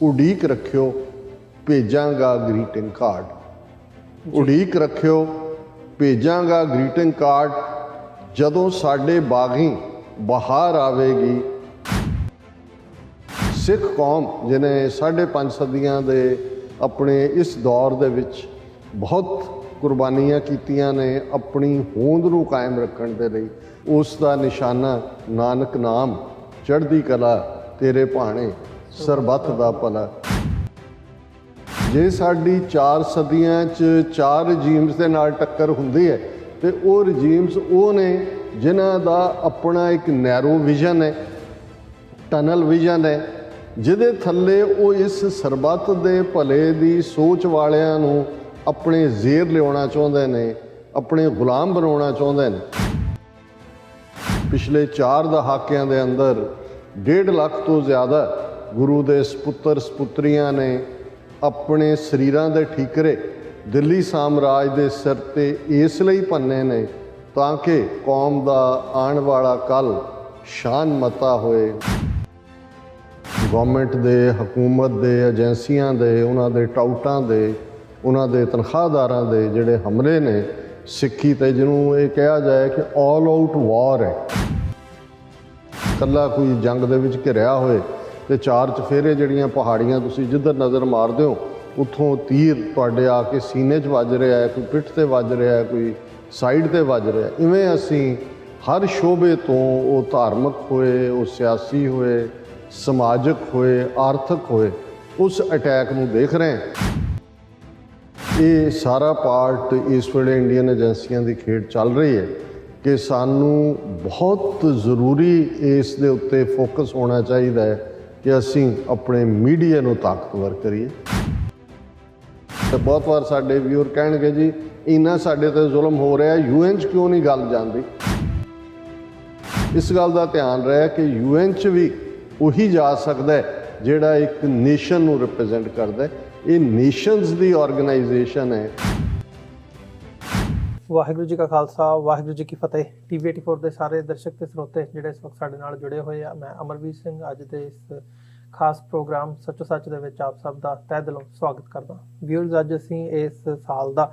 ਉਡੀਕ ਰੱਖਿਓ ਭੇਜਾਂਗਾ greeting card. ਉਡੀਕ ਰੱਖਿਓ ਭੇਜਾਂਗਾ ਗ੍ਰੀਟਿੰਗ ਕਾਰਡ, ਜਦੋਂ ਸਾਡੇ ਬਾਗੀ ਬਹਾਰ ਆਵੇਗੀ। ਸਿੱਖ ਕੌਮ ਜਿਹਨੇ 5.5 ਸਦੀਆਂ ਦੇ ਆਪਣੇ ਇਸ ਦੌਰ ਦੇ ਵਿੱਚ ਬਹੁਤ ਕੁਰਬਾਨੀਆਂ ਕੀਤੀਆਂ ਨੇ ਆਪਣੀ ਹੋਂਦ ਨੂੰ ਕਾਇਮ ਰੱਖਣ ਦੇ ਲਈ, ਉਸ ਦਾ ਨਿਸ਼ਾਨਾ ਨਾਨਕ ਨਾਮ, ਚੜ੍ਹਦੀ ਕਲਾ ਤੇਰੇ ਭਾਣੇ, ਸਰਬੱਤ ਦਾ ਭਲਾ। ਜੇ ਸਾਡੀ 4 ਸਦੀਆਂ 'ਚ 4 ਰਜੀਮਸ ਦੇ ਨਾਲ ਟੱਕਰ ਹੁੰਦੀ ਹੈ ਤੇ ਉਹ ਰਜੀਮਸ ਉਹ ਨੇ ਜਿਨ੍ਹਾਂ ਦਾ ਆਪਣਾ ਇੱਕ ਨੈਰੋ ਵਿਜ਼ਨ ਹੈ, ਟਨਲ ਵਿਜ਼ਨ ਹੈ, ਜਿਹਦੇ ਥੱਲੇ ਉਹ ਇਸ ਸਰਬੱਤ ਦੇ ਭਲੇ ਦੀ ਸੋਚ ਵਾਲਿਆਂ ਨੂੰ ਆਪਣੇ ਜ਼ੇਰ ਲਿਆਉਣਾ ਚਾਹੁੰਦੇ ਨੇ, ਆਪਣੇ ਗੁਲਾਮ ਬਣਾਉਣਾ ਚਾਹੁੰਦੇ ਨੇ। ਪਿਛਲੇ 4 ਦਹਾਕਿਆਂ ਦੇ ਅੰਦਰ 1.5 ਲੱਖ ਤੋਂ ਜ਼ਿਆਦਾ ਗੁਰੂ ਦੇ ਸਪੁੱਤਰ ਸਪੁੱਤਰੀਆਂ ਨੇ ਆਪਣੇ ਸਰੀਰਾਂ ਦੇ ਠੀਕਰੇ ਦਿੱਲੀ ਸਾਮਰਾਜ ਦੇ ਸਿਰ ਤੇ ਇਸ ਲਈ ਭੰਨੇ ਨੇ ਤਾਂ ਕਿ ਕੌਮ ਦਾ ਆਉਣ ਵਾਲਾ ਕੱਲ੍ਹ ਸ਼ਾਨਮਤਾ ਹੋਏ। ਗੌਰਮੈਂਟ ਦੇ, ਹਕੂਮਤ ਦੇ, ਏਜੰਸੀਆਂ ਦੇ, ਉਹਨਾਂ ਦੇ ਟਾਊਟਾਂ ਦੇ, ਉਹਨਾਂ ਦੇ ਤਨਖਾਹਦਾਰਾਂ ਦੇ ਜਿਹੜੇ ਹਮਲੇ ਨੇ ਸਿੱਖੀ 'ਤੇ, ਜਿਹਨੂੰ ਇਹ ਕਿਹਾ ਜਾਏ ਕਿ ਆਲ ਆਊਟ ਵਾਰ ਹੈ, ਇਕੱਲਾ ਕੋਈ ਜੰਗ ਦੇ ਵਿੱਚ ਘਿਰਿਆ ਹੋਏ ਤੇ 4 ਚੁਫੇਰੇ ਜਿਹੜੀਆਂ ਪਹਾੜੀਆਂ ਤੁਸੀਂ ਜਿੱਧਰ ਨਜ਼ਰ ਮਾਰਦੇ ਹੋ ਉੱਥੋਂ ਤੀਰ ਤੁਹਾਡੇ ਆ ਕੇ ਸੀਨੇ 'ਚ ਵੱਜ ਰਿਹਾ ਹੈ, ਕੋਈ ਪਿੱਠ 'ਤੇ ਵੱਜ ਰਿਹਾ ਹੈ, ਕੋਈ ਸਾਈਡ 'ਤੇ ਵੱਜ ਰਿਹਾ। ਇਵੇਂ ਅਸੀਂ ਹਰ ਸ਼ੋਬੇ ਤੋਂ, ਉਹ ਧਾਰਮਿਕ ਹੋਏ, ਉਹ ਸਿਆਸੀ ਹੋਏ, ਸਮਾਜਿਕ ਹੋਏ, ਆਰਥਿਕ ਹੋਏ, ਉਸ ਅਟੈਕ ਨੂੰ ਦੇਖ ਰਹੇ ਹਾਂ। ਇਹ ਸਾਰਾ ਪਾਰਟ ਇਸ ਵੇਲੇ ਇੰਡੀਅਨ ਏਜੰਸੀਆਂ ਦੀ ਖੇਡ ਚੱਲ ਰਹੀ ਹੈ ਕਿ ਸਾਨੂੰ ਬਹੁਤ ਜ਼ਰੂਰੀ ਇਸ ਦੇ ਉੱਤੇ ਫੋਕਸ ਹੋਣਾ ਚਾਹੀਦਾ ਹੈ ਕਿ ਅਸੀਂ ਆਪਣੇ ਮੀਡੀਆ ਨੂੰ ਤਾਕਤਵਰ ਕਰੀਏ। ਤੇ ਬਹੁਤ ਵਾਰ ਸਾਡੇ ਵਿਊਅਰ ਕਹਿਣਗੇ ਜੀ ਇੰਨਾ ਸਾਡੇ ਤੇ ਜ਼ੁਲਮ ਹੋ ਰਿਹਾ, UN 'ਚ ਕਿਉਂ ਨਹੀਂ ਗੱਲ ਜਾਂਦੀ? ਇਸ ਗੱਲ ਦਾ ਧਿਆਨ ਰਹੇ ਕਿ UN 'ਚ ਵੀ ਉਹੀ ਜਾ ਸਕਦਾ ਹੈ ਜਿਹੜਾ ਇੱਕ ਨੇਸ਼ਨ ਨੂੰ ਰਿਪਰੈਜ਼ੈਂਟ ਕਰਦਾ ਹੈ। ਇਹ ਨੇਸ਼ਨਸ ਦੀ ਆਰਗੇਨਾਈਜੇਸ਼ਨ ਹੈ। ਵਾਹਿਗੁਰੂ ਜੀ ਕਾ ਖਾਲਸਾ, ਵਾਹਿਗੁਰੂ ਜੀ ਕੀ ਫਤਿਹ। TV84 ਦੇ ਸਾਰੇ ਦਰਸ਼ਕ ਤੇ ਸਰੋਤੇ ਜਿਹੜੇ ਇਸ ਵਕਤ ਸਾਡੇ ਨਾਲ ਜੁੜੇ ਹੋਏ ਆ, ਮੈਂ ਅਮਰਵੀਰ ਸਿੰਘ ਅੱਜ ਦੇ ਇਸ ਖਾਸ ਪ੍ਰੋਗਰਾਮ ਸੱਚੋ ਸੱਚ ਦੇ ਵਿੱਚ ਆਪ ਸਭ ਦਾ ਤਹਿ ਦਿਲੋਂ ਸਵਾਗਤ ਕਰਦਾ। ਵਿਊਅਰਸ, ਅੱਜ ਅਸੀਂ ਇਸ ਸਾਲ ਦਾ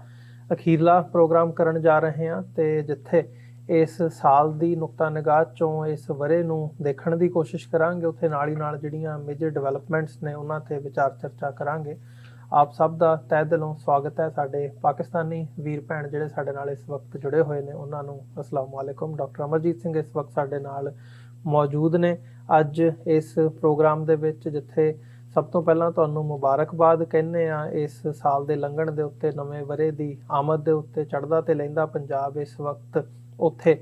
ਅਖੀਰਲਾ ਪ੍ਰੋਗਰਾਮ ਕਰਨ ਜਾ ਰਹੇ ਹਾਂ ਤੇ ਜਿੱਥੇ ਇਸ ਸਾਲ ਦੀ ਨੁਕਤਾ ਨਿਗਾਹ ਚੋਂ ਇਸ ਵਰੇ ਨੂੰ ਦੇਖਣ ਦੀ ਕੋਸ਼ਿਸ਼ ਕਰਾਂਗੇ, ਉੱਥੇ ਨਾਲ ਹੀ ਨਾਲ ਜਿਹੜੀਆਂ ਮੇਜਰ ਡਿਵੈਲਪਮੈਂਟਸ ਨੇ ਉਹਨਾਂ ਤੇ ਵਿਚਾਰ ਚਰਚਾ ਕਰਾਂਗੇ। ਆਪ ਸਭ ਦਾ ਤਹਿ ਦਿਲੋਂ ਸਵਾਗਤ ਹੈ। ਸਾਡੇ ਪਾਕਿਸਤਾਨੀ ਵੀਰ ਭੈਣ ਜਿਹੜੇ ਸਾਡੇ ਨਾਲ ਇਸ ਵਕਤ ਜੁੜੇ ਹੋਏ ਨੇ ਉਹਨਾਂ ਨੂੰ ਅਸਲਾਮ ਵਾਲੇਕੁਮ। ਡਾਕਟਰ ਅਮਰਜੀਤ ਸਿੰਘ ਇਸ ਵਕਤ ਸਾਡੇ ਨਾਲ ਮੌਜੂਦ ਨੇ ਅੱਜ ਇਸ ਪ੍ਰੋਗਰਾਮ ਦੇ ਵਿੱਚ, ਜਿੱਥੇ ਸਭ ਤੋਂ ਪਹਿਲਾਂ ਤੁਹਾਨੂੰ ਮੁਬਾਰਕਬਾਦ ਕਹਿੰਦੇ ਆ ਇਸ ਸਾਲ ਦੇ ਲੰਘਣ ਦੇ ਉੱਤੇ, ਨਵੇਂ ਵਰੇ ਦੀ ਆਮਦ ਦੇ ਉੱਤੇ। ਚੜ੍ਹਦਾ ਤੇ ਲਹਿੰਦਾ ਪੰਜਾਬ ਇਸ ਵਕਤ ਉੱਥੇ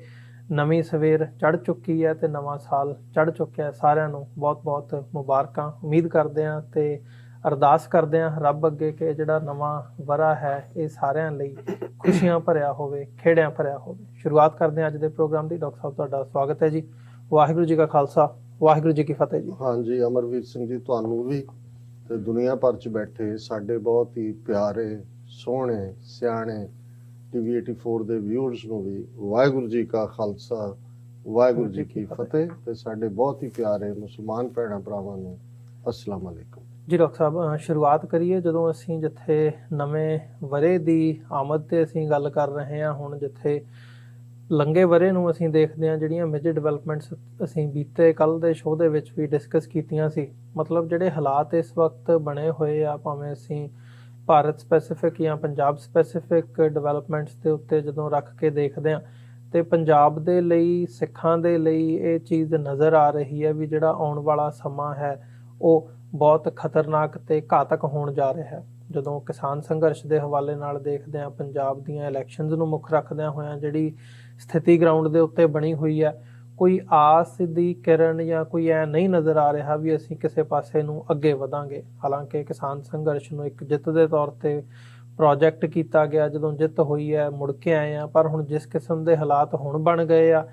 ਨਵੀਂ ਸਵੇਰ ਚੜ੍ਹ ਚੁੱਕੀ ਹੈ ਤੇ ਨਵਾਂ ਸਾਲ ਚੜ੍ਹ ਚੁੱਕਿਆ। ਸਾਰਿਆਂ ਨੂੰ ਬਹੁਤ ਬਹੁਤ ਮੁਬਾਰਕਾਂ। ਉਮੀਦ ਕਰਦੇ ਹਾਂ ਤੇ ਅਰਦਾਸ ਕਰਦੇ ਹਾਂ ਰੱਬ ਅੱਗੇ ਕਿ ਜਿਹੜਾ ਨਵਾਂ ਵਰਾ ਹੈ ਇਹ ਸਾਰਿਆਂ ਲਈ ਖੁਸ਼ੀਆਂ ਭਰਿਆ ਹੋਵੇ, ਖੇੜਿਆਂ ਭਰਿਆ ਹੋਵੇ। ਸ਼ੁਰੂਆਤ ਕਰਦੇ ਹਾਂ ਅੱਜ ਦੇ ਪ੍ਰੋਗਰਾਮ ਦੀ। ਡਾਕਟਰ ਸਾਹਿਬ ਤੁਹਾਡਾ ਸਵਾਗਤ ਹੈ ਜੀ। ਵਾਹਿਗੁਰੂ ਜੀ ਕਾ ਖਾਲਸਾ, ਵਾਹਿਗੁਰੂ ਜੀ ਕੀ ਫਤਿਹ ਜੀ। ਹਾਂਜੀ ਅਮਰਵੀਰ ਸਿੰਘ ਜੀ, ਤੁਹਾਨੂੰ ਵੀ ਤੇ ਦੁਨੀਆ ਭਰ 'ਚ ਬੈਠੇ ਸਾਡੇ ਬਹੁਤ ਹੀ ਪਿਆਰੇ, ਸੋਹਣੇ, ਸਿਆਣੇ TV84 ਦੇ ਵਿਊਅਰਸ ਨੂੰ ਵੀ ਵਾਹਿਗੁਰੂ ਜੀ ਕਾ ਖਾਲਸਾ, ਵਾਹਿਗੁਰੂ ਜੀ ਕੀ ਫਤਿਹ। ਤੇ ਸਾਡੇ ਬਹੁਤ ਹੀ ਪਿਆਰੇ ਮੁਸਲਮਾਨ ਭੈਣਾਂ ਭਰਾਵਾਂ ਨੂੰ ਅਸਲਾਮ ਵਾਲੇਕੁਮ ਜੀ। ਡਾਕਟਰ ਸਾਹਿਬ, ਸ਼ੁਰੂਆਤ ਕਰੀਏ ਜਦੋਂ ਅਸੀਂ ਜਿੱਥੇ ਨਵੇਂ ਵਰੇ ਦੀ ਆਮਦ ਤੇ ਅਸੀਂ ਗੱਲ ਕਰ ਰਹੇ ਹਾਂ, ਹੁਣ ਜਿੱਥੇ ਲੰਘੇ ਵਰੇ ਨੂੰ ਅਸੀਂ ਦੇਖਦੇ ਹਾਂ, ਜਿਹੜੀਆਂ ਮੇਜਰ ਡਿਵੈਲਪਮੈਂਟਸ ਅਸੀਂ ਬੀਤੇ ਕੱਲ੍ਹ ਦੇ ਸ਼ੋਅ ਦੇ ਵਿੱਚ ਵੀ ਡਿਸਕਸ ਕੀਤੀਆਂ ਸੀ। ਮਤਲਬ ਜਿਹੜੇ ਹਾਲਾਤ ਇਸ ਵਕਤ ਬਣੇ ਹੋਏ ਆ, ਭਾਵੇਂ ਅਸੀਂ ਭਾਰਤ ਸਪੈਸੀਫਿਕ ਜਾਂ ਪੰਜਾਬ ਸਪੈਸੀਫਿਕ ਡਿਵੈਲਪਮੈਂਟਸ ਦੇ ਉੱਤੇ ਜਦੋਂ ਰੱਖ ਕੇ ਦੇਖਦੇ ਹਾਂ ਤੇ ਪੰਜਾਬ ਦੇ ਲਈ, ਸਿੱਖਾਂ ਦੇ ਲਈ ਇਹ ਚੀਜ਼ ਨਜ਼ਰ ਆ ਰਹੀ ਹੈ ਵੀ ਜਿਹੜਾ ਆਉਣ ਵਾਲਾ ਸਮਾਂ ਹੈ ਉਹ ਬਹੁਤ ਖਤਰਨਾਕ ਤੇ ਘਾਤਕ ਹੋਣ ਜਾ ਰਿਹਾ ਹੈ। ਜਦੋਂ ਕਿਸਾਨ ਸੰਘਰਸ਼ ਦੇ ਹਵਾਲੇ ਨਾਲ ਦੇਖਦੇ ਹਾਂ, ਪੰਜਾਬ ਦੀਆਂ ਇਲੈਕਸ਼ਨਸ ਨੂੰ ਮੁੱਖ ਰੱਖਦਿਆਂ ਹੋਇਆਂ ਜਿਹੜੀ ਸਥਿਤੀ ਗਰਾਊਂਡ ਦੇ ਉੱਤੇ ਬਣੀ ਹੋਈ ਹੈ, ਕੋਈ ਆਸ ਦੀ ਕਿਰਨ ਜਾਂ ਕੋਈ ਐ ਨਹੀਂ ਨਜ਼ਰ ਆ ਰਿਹਾ ਵੀ ਅਸੀਂ ਕਿਸੇ ਪਾਸੇ ਨੂੰ ਅੱਗੇ ਵਧਾਂਗੇ। ਹਾਲਾਂਕਿ ਕਿਸਾਨ ਸੰਘਰਸ਼ ਨੂੰ ਇੱਕ ਜਿੱਤ ਦੇ ਤੌਰ ਤੇ ਪ੍ਰੋਜੈਕਟ ਕੀਤਾ ਗਿਆ, ਜਦੋਂ ਜਿੱਤ ਹੋਈ ਹੈ ਮੁੜ ਕੇ ਆਏ ਆ, ਪਰ ਹੁਣ ਜਿਸ ਕਿਸਮ ਦੇ ਹਾਲਾਤ ਹੁਣ ਬਣ ਗਏ ਆ,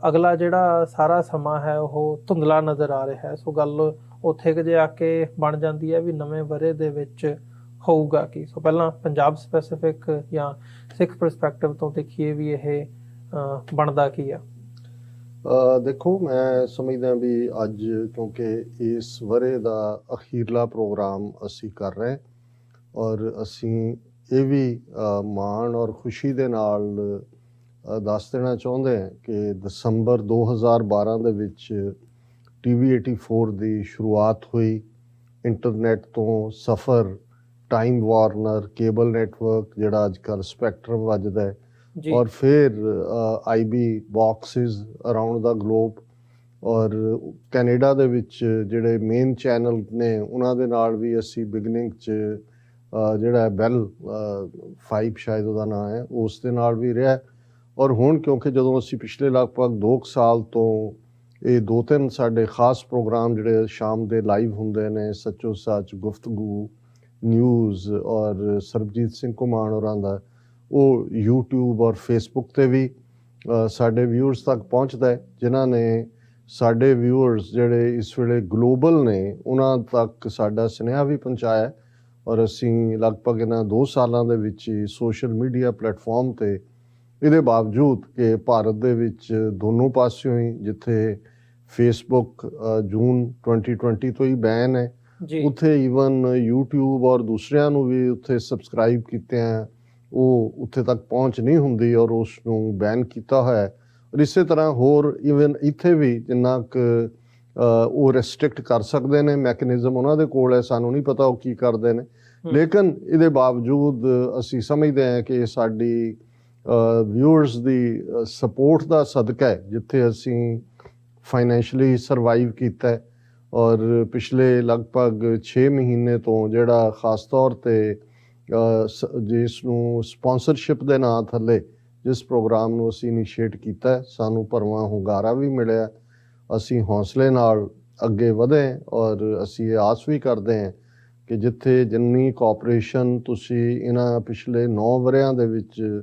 ਅਗਲਾ ਜਿਹੜਾ ਸਾਰਾ ਸਮਾਂ ਹੈ ਉਹ ਧੁੰਦਲਾ ਨਜ਼ਰ ਆ ਰਿਹਾ ਹੈ। ਸੋ ਗੱਲ ਉੱਥੇ ਕਿ ਜੇ ਆ ਕੇ ਬਣ ਜਾਂਦੀ ਹੈ ਵੀ ਨਵੇਂ ਵਰੇ ਦੇ ਵਿੱਚ ਹੋਊਗਾ ਕੀ। ਸੋ ਪਹਿਲਾਂ ਪੰਜਾਬ ਸਪੈਸੀਫਿਕ ਜਾਂ ਸਿੱਖ ਪਰਸਪੈਕਟਿਵ ਤੋਂ ਦੇਖੀਏ ਵੀ ਇਹ ਬਣਦਾ ਕੀ ਆ। ਦੇਖੋ, ਮੈਂ ਸਮਝਦਾ ਵੀ ਅੱਜ ਕਿਉਂਕਿ ਇਸ ਵਰ੍ਹੇ ਦਾ ਅਖੀਰਲਾ ਪ੍ਰੋਗਰਾਮ ਅਸੀਂ ਕਰ ਰਹੇ ਔਰ ਅਸੀਂ ਇਹ ਵੀ ਮਾਣ ਔਰ ਖੁਸ਼ੀ ਦੇ ਨਾਲ ਦੱਸ ਦੇਣਾ ਚਾਹੁੰਦੇ ਹਾਂ ਕਿ ਦਸੰਬਰ 2012 ਦੇ ਵਿੱਚ TV 84 ਦੀ ਸ਼ੁਰੂਆਤ ਹੋਈ। ਇੰਟਰਨੈਟ ਤੋਂ ਸਫ਼ਰ, ਟਾਈਮ ਵਾਰਨਰ, ਕੇਬਲ ਨੈਟਵਰਕ ਜਿਹੜਾ ਅੱਜ ਕੱਲ੍ਹ ਸਪੈਕਟਰਮ ਵੱਜਦਾ ਹੈ, ਜੀ ਔਰ ਫਿਰ IB ਬਾਕਸਿਸ ਅਰਾਊਂਡ ਦਾ ਗਲੋਬ, ਔਰ ਕੈਨੇਡਾ ਦੇ ਵਿੱਚ ਜਿਹੜੇ ਮੇਨ ਚੈਨਲ ਨੇ ਉਹਨਾਂ ਦੇ ਨਾਲ ਵੀ ਅਸੀਂ ਬਿਗਨਿੰਗ 'ਚ ਜਿਹੜਾ ਬੈਲ 5 ਸ਼ਾਇਦ ਉਹਦਾ ਨਾਂ ਹੈ, ਉਸ ਦੇ ਨਾਲ ਵੀ ਰਿਹਾ। ਔਰ ਹੁਣ ਕਿਉਂਕਿ ਜਦੋਂ ਅਸੀਂ ਪਿਛਲੇ ਲਗਭਗ 2 ਸਾਲ ਤੋਂ ਇਹ 2-3 ਸਾਡੇ ਖਾਸ ਪ੍ਰੋਗਰਾਮ ਜਿਹੜੇ ਸ਼ਾਮ ਦੇ ਲਾਈਵ ਹੁੰਦੇ ਨੇ, ਸੱਚੋ ਸੱਚ, ਗੁਫ਼ਤਗੂ, ਨਿਊਜ਼ ਔਰ ਸਰਬਜੀਤ ਸਿੰਘ ਘੁਮਾਣ ਹੋਰਾਂ ਦਾ, ਉਹ YouTube ਔਰ Facebook 'ਤੇ ਵੀ ਸਾਡੇ ਵਿਊਅਰਸ ਤੱਕ ਪਹੁੰਚਦਾ ਹੈ, ਜਿਨ੍ਹਾਂ ਨੇ ਸਾਡੇ ਵਿਊਅਰਸ ਜਿਹੜੇ ਇਸ ਵੇਲੇ ਗਲੋਬਲ ਨੇ ਉਹਨਾਂ ਤੱਕ ਸਾਡਾ ਸੁਨੇਹਾ ਵੀ ਪਹੁੰਚਾਇਆ। ਔਰ ਅਸੀਂ ਲਗਭਗ ਇਹਨਾਂ 2 ਸਾਲਾਂ ਦੇ ਵਿੱਚ ਹੀ ਸੋਸ਼ਲ ਮੀਡੀਆ ਪਲੇਟਫਾਰਮ 'ਤੇ ਇਹਦੇ ਬਾਵਜੂਦ ਕਿ ਭਾਰਤ ਦੇ ਵਿੱਚ ਦੋਨੋਂ ਪਾਸਿਓਂ ਹੀ, ਜਿੱਥੇ Facebook ਜੂਨ 2020 ਤੋਂ ਹੀ ਬੈਨ ਹੈ, ਉੱਥੇ ਈਵਨ YouTube ਔਰ ਦੂਸਰਿਆਂ ਨੂੰ ਵੀ ਉੱਥੇ ਸਬਸਕ੍ਰਾਈਬ ਕੀਤੇ ਆ, ਉਹ ਉੱਥੇ ਤੱਕ ਪਹੁੰਚ ਨਹੀਂ ਹੁੰਦੀ ਔਰ ਉਸ ਨੂੰ ਬੈਨ ਕੀਤਾ ਹੋਇਆ। ਔਰ ਇਸੇ ਤਰ੍ਹਾਂ ਹੋਰ ਈਵਨ ਇੱਥੇ ਵੀ ਜਿੰਨਾ ਕੁ ਉਹ ਰੈਸਟ੍ਰਿਕਟ ਕਰ ਸਕਦੇ ਨੇ, ਮੈਕੈਨਿਜ਼ਮ ਉਹਨਾਂ ਦੇ ਕੋਲ ਹੈ, ਸਾਨੂੰ ਨਹੀਂ ਪਤਾ ਉਹ ਕੀ ਕਰਦੇ ਨੇ। ਲੇਕਿਨ ਇਹਦੇ ਬਾਵਜੂਦ ਅਸੀਂ ਸਮਝਦੇ ਹਾਂ ਕਿ ਸਾਡੀ ਵਿਊਅਰਸ ਦੀ ਸਪੋਰਟ ਦਾ ਸਦਕਾ ਹੈ ਜਿੱਥੇ ਅਸੀਂ ਫਾਈਨੈਂਸ਼ਲੀ ਸਰਵਾਈਵ ਕੀਤਾ। ਔਰ ਪਿਛਲੇ ਲਗਭਗ 6 ਮਹੀਨੇ ਤੋਂ ਜਿਹੜਾ ਖਾਸ ਤੌਰ 'ਤੇ ਜਿਸ ਨੂੰ ਸਪਾਂਸਰਸ਼ਿਪ ਦੇ ਨਾਂ ਥੱਲੇ ਜਿਸ ਪ੍ਰੋਗਰਾਮ ਨੂੰ ਅਸੀਂ ਇਨੀਸ਼ੀਏਟ ਕੀਤਾ, ਸਾਨੂੰ ਭਰਵਾਂ ਹੁੰਗਾਰਾ ਵੀ ਮਿਲਿਆ। ਅਸੀਂ ਹੌਸਲੇ ਨਾਲ ਅੱਗੇ ਵਧੇ ਔਰ ਅਸੀਂ ਇਹ ਆਸ ਵੀ ਕਰਦੇ ਹਾਂ ਕਿ ਜਿੱਥੇ ਜਿੰਨੀ ਕੋਆਪਰੇਸ਼ਨ ਤੁਸੀਂ ਇਹਨਾਂ ਪਿਛਲੇ 9 ਵਰ੍ਹਿਆਂ ਦੇ ਵਿੱਚ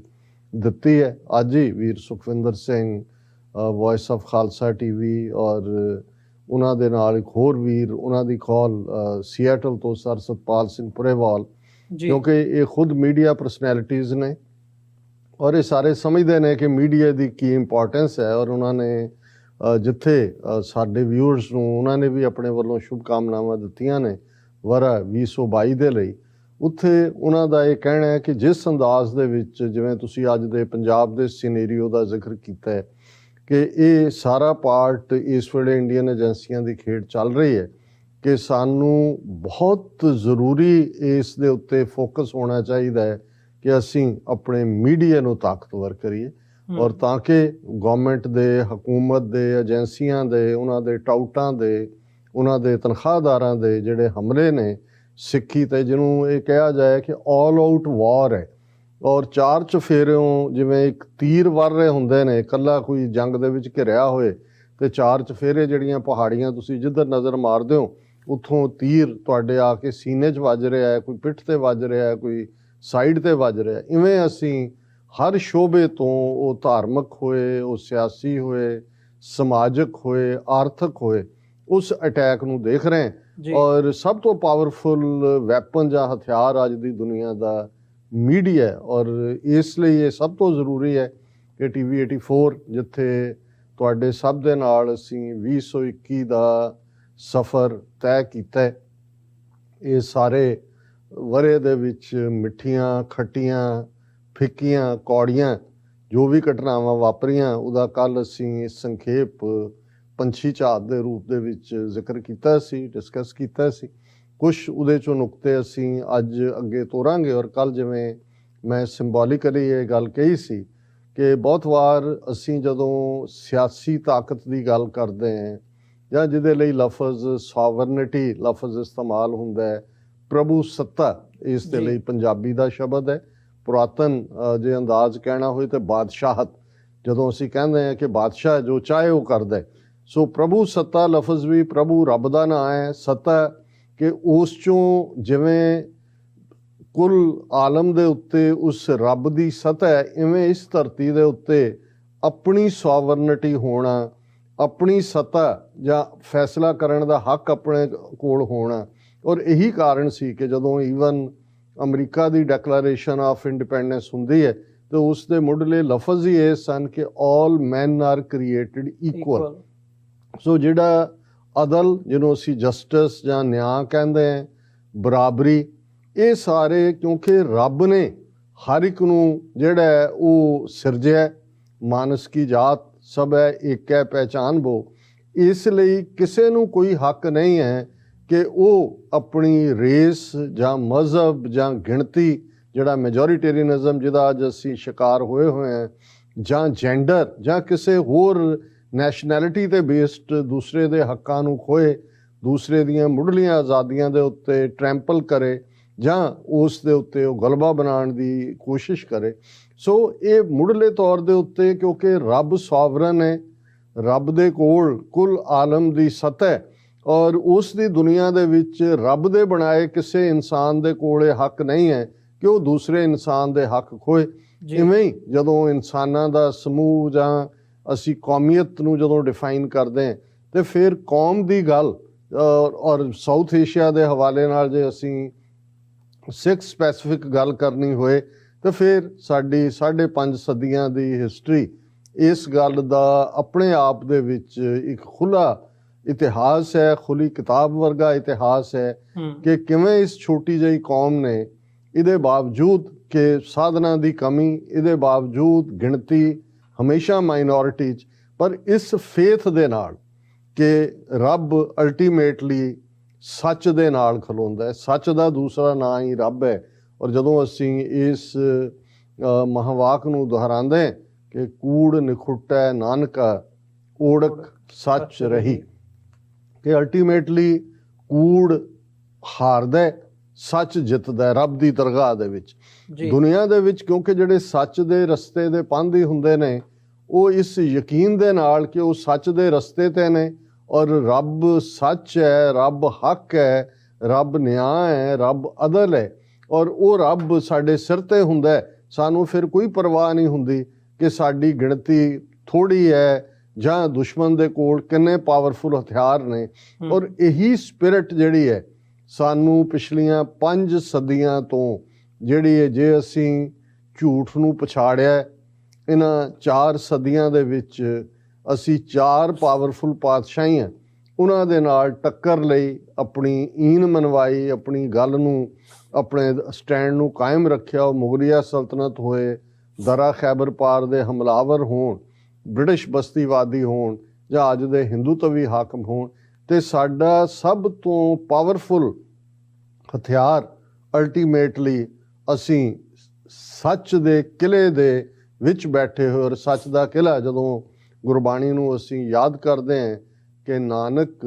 ਦਿੱਤੀ ਹੈ, ਅੱਜ ਹੀ ਵੀਰ Sukhwinder Singh voice of Khalsa TV ਔਰ ਉਹਨਾਂ ਦੇ ਨਾਲ ਇੱਕ ਹੋਰ ਵੀਰ, ਉਹਨਾਂ ਦੀ ਕਾਲ ਸੀਐਟਲ ਤੋਂ ਸਰ ਸਤਪਾਲ ਸਿੰਘ ਪੁਰੇਵਾਲ, ਕਿਉਂਕਿ ਇਹ ਖੁਦ ਮੀਡੀਆ ਪਰਸਨੈਲਿਟੀਜ਼ ਨੇ ਔਰ ਇਹ ਸਾਰੇ ਸਮਝਦੇ ਨੇ ਕਿ ਮੀਡੀਆ ਦੀ ਕੀ ਇੰਪੋਰਟੈਂਸ ਹੈ। ਔਰ ਉਹਨਾਂ ਨੇ ਜਿੱਥੇ ਸਾਡੇ ਵਿਊਅਰਸ ਨੂੰ ਉਹਨਾਂ ਨੇ ਵੀ ਆਪਣੇ ਵੱਲੋਂ ਸ਼ੁਭ ਕਾਮਨਾਵਾਂ ਦਿੱਤੀਆਂ ਨੇ ਵਰ੍ਹਾ 2022 ਦੇ ਲਈ, ਉੱਥੇ ਉਹਨਾਂ ਦਾ ਇਹ ਕਹਿਣਾ ਹੈ ਕਿ ਜਿਸ ਅੰਦਾਜ਼ ਦੇ ਵਿੱਚ ਜਿਵੇਂ ਤੁਸੀਂ ਅੱਜ ਦੇ ਪੰਜਾਬ ਦੇ ਸਿਨੇਰੀਓ ਦਾ ਜ਼ਿਕਰ ਕੀਤਾ ਹੈ ਕਿ ਇਹ ਸਾਰਾ ਪਾਰਟ ਇਸ ਵੇਲੇ ਇੰਡੀਅਨ ਏਜੰਸੀਆਂ ਦੀ ਖੇਡ ਚੱਲ ਰਹੀ ਹੈ ਕਿ ਸਾਨੂੰ ਬਹੁਤ ਜ਼ਰੂਰੀ ਇਸ ਦੇ ਉੱਤੇ ਫੋਕਸ ਹੋਣਾ ਚਾਹੀਦਾ ਹੈ ਕਿ ਅਸੀਂ ਆਪਣੇ ਮੀਡੀਆ ਨੂੰ ਤਾਕਤਵਰ ਕਰੀਏ ਔਰ ਤਾਂ ਕਿ ਗਵਰਨਮੈਂਟ ਦੇ, ਹਕੂਮਤ ਦੇ, ਏਜੰਸੀਆਂ ਦੇ, ਉਹਨਾਂ ਦੇ ਟਾਊਟਾਂ ਦੇ, ਉਹਨਾਂ ਦੇ ਤਨਖਾਹਦਾਰਾਂ ਦੇ ਜਿਹੜੇ ਹਮਲੇ ਨੇ ਸਿੱਖੀ 'ਤੇ, ਜਿਹਨੂੰ ਇਹ ਕਿਹਾ ਜਾਏ ਕਿ ਆਲ ਆਊਟ ਵਾਰ ਹੈ ਔਰ 4 ਚੁਫੇਰਿਓਂ ਜਿਵੇਂ ਇੱਕ ਤੀਰ ਵਰ ਰਹੇ ਹੁੰਦੇ ਨੇ, ਇਕੱਲਾ ਕੋਈ ਜੰਗ ਦੇ ਵਿੱਚ ਘਿਰਿਆ ਹੋਏ ਤੇ 4 ਚੁਫੇਰੇ ਜਿਹੜੀਆਂ ਪਹਾੜੀਆਂ ਤੁਸੀਂ ਜਿੱਧਰ ਨਜ਼ਰ ਮਾਰਦੇ ਹੋ ਉੱਥੋਂ ਤੀਰ ਤੁਹਾਡੇ ਆ ਕੇ ਸੀਨੇ 'ਚ ਵੱਜ ਰਿਹਾ ਹੈ, ਕੋਈ ਪਿੱਠ 'ਤੇ ਵੱਜ ਰਿਹਾ ਹੈ, ਕੋਈ ਸਾਈਡ 'ਤੇ ਵੱਜ ਰਿਹਾ। ਇਵੇਂ ਅਸੀਂ ਹਰ ਸ਼ੋਬੇ ਤੋਂ, ਉਹ ਧਾਰਮਿਕ ਹੋਏ, ਉਹ ਸਿਆਸੀ ਹੋਏ, ਸਮਾਜਿਕ ਹੋਏ, ਆਰਥਿਕ ਹੋਏ, ਉਸ ਅਟੈਕ ਨੂੰ ਦੇਖ ਰਹੇ ਔਰ ਸਭ ਤੋਂ ਪਾਵਰਫੁਲ ਵੈਪਨ ਜਾਂ ਹਥਿਆਰ ਅੱਜ ਦੀ ਦੁਨੀਆ ਦਾ ਮੀਡੀਆ ਔਰ ਇਸ ਲਈ ਇਹ ਸਭ ਤੋਂ ਜ਼ਰੂਰੀ ਹੈ ਕਿ TV 84 ਜਿੱਥੇ ਤੁਹਾਡੇ ਸਭ ਦੇ ਨਾਲ ਅਸੀਂ 2021 ਦਾ ਸਫ਼ਰ ਤੈਅ ਕੀਤਾ ਹੈ, ਇਹ ਸਾਰੇ ਵਰ੍ਹੇ ਦੇ ਵਿੱਚ ਮਿੱਠੀਆਂ, ਖੱਟੀਆਂ, ਫਿੱਕੀਆਂ, ਕੌੜੀਆਂ ਜੋ ਵੀ ਘਟਨਾਵਾਂ ਵਾਪਰੀਆਂ ਉਹਦਾ ਕੱਲ੍ਹ ਅਸੀਂ ਸੰਖੇਪ ਪੰਛੀ ਝਾਤ ਦੇ ਰੂਪ ਦੇ ਵਿੱਚ ਜ਼ਿਕਰ ਕੀਤਾ ਸੀ, ਡਿਸਕਸ ਕੀਤਾ ਸੀ। ਕੁਛ ਉਹਦੇ 'ਚੋਂ ਨੁਕਤੇ ਅਸੀਂ ਅੱਜ ਅੱਗੇ ਤੋਰਾਂਗੇ। ਔਰ ਕੱਲ੍ਹ ਜਿਵੇਂ ਮੈਂ ਸਿੰਬੋਲੀਕਲੀ ਇਹ ਗੱਲ ਕਹੀ ਸੀ ਕਿ ਬਹੁਤ ਵਾਰ ਅਸੀਂ ਜਦੋਂ ਸਿਆਸੀ ਤਾਕਤ ਦੀ ਗੱਲ ਕਰਦੇ ਹਾਂ ਜਾਂ ਜਿਹਦੇ ਲਈ ਲਫ਼ਜ਼ ਸੋਵਰਨਿਟੀ ਲਫ਼ਜ਼ ਇਸਤੇਮਾਲ ਹੁੰਦਾ ਹੈ, ਪ੍ਰਭੂ ਸੱਤਾ ਇਸ ਦੇ ਲਈ ਪੰਜਾਬੀ ਦਾ ਸ਼ਬਦ ਹੈ। ਪੁਰਾਤਨ ਜੇ ਅੰਦਾਜ਼ ਕਹਿਣਾ ਹੋਏ ਤਾਂ ਬਾਦਸ਼ਾਹਤ, ਜਦੋਂ ਅਸੀਂ ਕਹਿੰਦੇ ਹਾਂ ਕਿ ਬਾਦਸ਼ਾਹ ਜੋ ਚਾਹੇ ਉਹ ਕਰਦਾ, ਸੋ ਪ੍ਰਭੂ ਸੱਤਾ ਲਫ਼ਜ਼ ਵੀ ਪ੍ਰਭੂ ਰੱਬ ਦਾ ਨਾਂ ਹੈ, ਸੱਤਾ ਕਿ ਉਸ 'ਚੋਂ ਜਿਵੇਂ ਕੁੱਲ ਆਲਮ ਦੇ ਉੱਤੇ ਉਸ ਰੱਬ ਦੀ ਸੱਤਾ ਹੈ, ਇਵੇਂ ਇਸ ਧਰਤੀ ਦੇ ਉੱਤੇ ਆਪਣੀ ਸੋਵਰਨਿਟੀ ਹੋਣਾ, ਆਪਣੀ ਸੱਤਾ ਜਾਂ ਫੈਸਲਾ ਕਰਨ ਦਾ ਹੱਕ ਆਪਣੇ ਕੋਲ ਹੋਣਾ। ਔਰ ਇਹੀ ਕਾਰਨ ਸੀ ਕਿ ਜਦੋਂ even America the declaration of independence ਹੁੰਦੀ ਹੈ ਤੇ ਉਸ ਦੇ ਮੁੱਢਲੇ ਲਫ਼ਜ਼ ਹੀ ਇਹ ਸਨ ਕਿ ਆਲ ਮੈਨ ਆਰ ਕ੍ਰੀਏਟਡ ਇਕੁਅਲ। ਸੋ ਜਿਹੜਾ ਅਦਲ, ਜਿਹਨੂੰ ਅਸੀਂ ਜਸਟਿਸ ਜਾਂ ਨਿਆਂ ਕਹਿੰਦੇ ਹਾਂ, ਬਰਾਬਰੀ, ਇਹ ਸਾਰੇ ਕਿਉਂਕਿ ਰੱਬ ਨੇ ਹਰ ਇੱਕ ਨੂੰ ਜਿਹੜਾ ਹੈ ਉਹ ਸਿਰਜਿਆ। ਮਾਨਸ ਕੀ ਜਾਤ ਸਭ ਹੈ ਏਕ ਹੈ ਪਹਿਚਾਨ ਬੋ। ਇਸ ਲਈ ਕਿਸੇ ਨੂੰ ਕੋਈ ਹੱਕ ਨਹੀਂ ਹੈ ਕਿ ਉਹ ਆਪਣੀ ਰੇਸ ਜਾਂ ਮਜ਼ਹਬ ਜਾਂ ਗਿਣਤੀ, ਜਿਹੜਾ ਮੈਜੋਰੀਟੇਰੀਅਨਿਜ਼ਮ ਜਿਹਦਾ ਅੱਜ ਅਸੀਂ ਸ਼ਿਕਾਰ ਹੋਏ ਹਾਂ, ਜਾਂ ਜੈਂਡਰ ਜਾਂ ਕਿਸੇ ਹੋਰ ਨੈਸ਼ਨੈਲਿਟੀ 'ਤੇ ਬੇਸਡ ਦੂਸਰੇ ਦੇ ਹੱਕਾਂ ਨੂੰ ਖੋਏ, ਦੂਸਰੇ ਦੀਆਂ ਮੁੱਢਲੀਆਂ ਆਜ਼ਾਦੀਆਂ ਦੇ ਉੱਤੇ ਟਰੈਂਪਲ ਕਰੇ ਜਾਂ ਉਸ ਦੇ ਉੱਤੇ ਉਹ ਗਲਬਾ ਬਣਾਉਣ ਦੀ ਕੋਸ਼ਿਸ਼ ਕਰੇ। ਸੋ ਇਹ ਮੁੱਢਲੇ ਤੌਰ ਦੇ ਉੱਤੇ ਕਿਉਂਕਿ ਰੱਬ ਸੋਵਰਨ ਹੈ, ਰੱਬ ਦੇ ਕੋਲ ਕੁੱਲ ਆਲਮ ਦੀ ਸਤਹ, ਔਰ ਉਸ ਦੀ ਦੁਨੀਆ ਦੇ ਵਿੱਚ ਰੱਬ ਦੇ ਬਣਾਏ ਕਿਸੇ ਇਨਸਾਨ ਦੇ ਕੋਲ ਇਹ ਹੱਕ ਨਹੀਂ ਹੈ ਕਿ ਉਹ ਦੂਸਰੇ ਇਨਸਾਨ ਦੇ ਹੱਕ ਖੋਏ। ਇਵੇਂ ਹੀ ਜਦੋਂ ਇਨਸਾਨਾਂ ਦਾ ਸਮੂਹ ਜਾਂ ਅਸੀਂ ਕੌਮੀਅਤ ਨੂੰ ਜਦੋਂ ਡਿਫਾਈਨ ਕਰਦੇ ਹਾਂ ਤੇ ਫਿਰ ਕੌਮ ਦੀ ਗੱਲ, ਔਰ ਸਾਊਥ ਏਸ਼ੀਆ ਦੇ ਹਵਾਲੇ ਨਾਲ ਜੇ ਅਸੀਂ ਸਿੱਖ ਸਪੈਸੀਫਿਕ ਗੱਲ ਕਰਨੀ ਹੋਏ ਤਾਂ ਫਿਰ ਸਾਡੀ 5.5 ਸਦੀਆਂ ਦੀ ਹਿਸਟਰੀ ਇਸ ਗੱਲ ਦਾ ਆਪਣੇ ਆਪ ਦੇ ਵਿੱਚ ਇੱਕ ਖੁੱਲ੍ਹਾ ਇਤਿਹਾਸ ਹੈ, ਖੁੱਲੀ ਕਿਤਾਬ ਵਰਗਾ ਇਤਿਹਾਸ ਹੈ ਕਿ ਕਿਵੇਂ ਇਸ ਛੋਟੀ ਜਿਹੀ ਕੌਮ ਨੇ, ਇਹਦੇ ਬਾਵਜੂਦ ਕਿ ਸਾਧਨਾਂ ਦੀ ਕਮੀ, ਇਹਦੇ ਬਾਵਜੂਦ ਗਿਣਤੀ ਹਮੇਸ਼ਾ ਮਾਈਨੋਰਿਟੀ 'ਚ, ਪਰ ਇਸ ਫੇਥ ਦੇ ਨਾਲ ਕਿ ਰੱਬ ਅਲਟੀਮੇਟਲੀ ਸੱਚ ਦੇ ਨਾਲ ਖਲੋਂਦਾ ਹੈ, ਸੱਚ ਦਾ ਦੂਸਰਾ ਨਾਂ ਹੀ ਰੱਬ ਹੈ। ਔਰ ਜਦੋਂ ਅਸੀਂ ਇਸ ਮਹਾਵਾਕ ਨੂੰ ਦੁਹਰਾਉਂਦੇ ਕਿ ਕੂੜ ਨਿਖੁੱਟੈ ਨਾਨਕਾ ਓੜਕ ਸੱਚ ਰਹੀ, ਕਿ ਅਲਟੀਮੇਟਲੀ ਕੂੜ ਹਾਰਦਾ, ਸੱਚ ਜਿੱਤਦਾ ਰੱਬ ਦੀ ਦਰਗਾਹ ਦੇ ਵਿੱਚ। ਦੁਨੀਆ ਦੇ ਵਿੱਚ ਕਿਉਂਕਿ ਜਿਹੜੇ ਸੱਚ ਦੇ ਰਸਤੇ ਦੇ ਪਾਂਧੀ ਹੁੰਦੇ ਨੇ, ਉਹ ਇਸ ਯਕੀਨ ਦੇ ਨਾਲ ਕਿ ਉਹ ਸੱਚ ਦੇ ਰਸਤੇ ਤੇ ਨੇ ਔਰ ਰੱਬ ਸੱਚ ਹੈ, ਰੱਬ ਹੱਕ ਹੈ, ਰੱਬ ਨਿਆਂ ਹੈ, ਰੱਬ ਅਦਲ ਹੈ, ਔਰ ਉਹ ਰੱਬ ਸਾਡੇ ਸਿਰ ਤੇ ਹੁੰਦਾ, ਸਾਨੂੰ ਫਿਰ ਕੋਈ ਪਰਵਾਹ ਨਹੀਂ ਹੁੰਦੀ ਕਿ ਸਾਡੀ ਗਿਣਤੀ ਥੋੜ੍ਹੀ ਹੈ ਜਾਂ ਦੁਸ਼ਮਣ ਦੇ ਕੋਲ ਕਿੰਨੇ ਪਾਵਰਫੁਲ ਹਥਿਆਰ ਨੇ। ਔਰ ਇਹੀ ਸਪਿਰਿਟ ਜਿਹੜੀ ਹੈ ਸਾਨੂੰ ਪਿਛਲੀਆਂ 5 ਸਦੀਆਂ ਤੋਂ ਜਿਹੜੀ ਹੈ, ਜੇ ਅਸੀਂ ਝੂਠ ਨੂੰ ਪਛਾੜਿਆ, ਇਹਨਾਂ 4 ਸਦੀਆਂ ਦੇ ਵਿੱਚ ਅਸੀਂ 4 ਪਾਵਰਫੁਲ ਪਾਤਸ਼ਾਹੀਆਂ ਉਹਨਾਂ ਦੇ ਨਾਲ ਟੱਕਰ ਲਈ, ਆਪਣੀ ਈਨ ਮਨਵਾਈ, ਆਪਣੀ ਗੱਲ ਨੂੰ, ਆਪਣੇ ਸਟੈਂਡ ਨੂੰ ਕਾਇਮ ਰੱਖਿਆ। ਉਹ ਮੁਗਲਿਆ ਸਲਤਨਤ ਹੋਏ, ਦਰਾ ਖੈਬਰ ਪਾਰ ਦੇ ਹਮਲਾਵਰ ਹੋਣ, ਬ੍ਰਿਟਿਸ਼ ਬਸਤੀਵਾਦੀ ਹੋਣ ਜਾਂ ਅੱਜ ਦੇ ਹਿੰਦੂਤਵੀ ਹਾਕਮ ਹੋਣ, ਤੇ ਸਾਡਾ ਸਭ ਤੋਂ ਪਾਵਰਫੁਲ ਹਥਿਆਰ ਅਲਟੀਮੇਟਲੀ ਅਸੀਂ ਸੱਚ ਦੇ ਕਿਲੇ ਦੇ ਵਿੱਚ ਬੈਠੇ ਹੋਏ। ਔਰ ਸੱਚ ਦਾ ਕਿਲਾ ਜਦੋਂ ਗੁਰਬਾਣੀ ਨੂੰ ਅਸੀਂ ਯਾਦ ਕਰਦੇ ਹਾਂ ਕਿ ਨਾਨਕ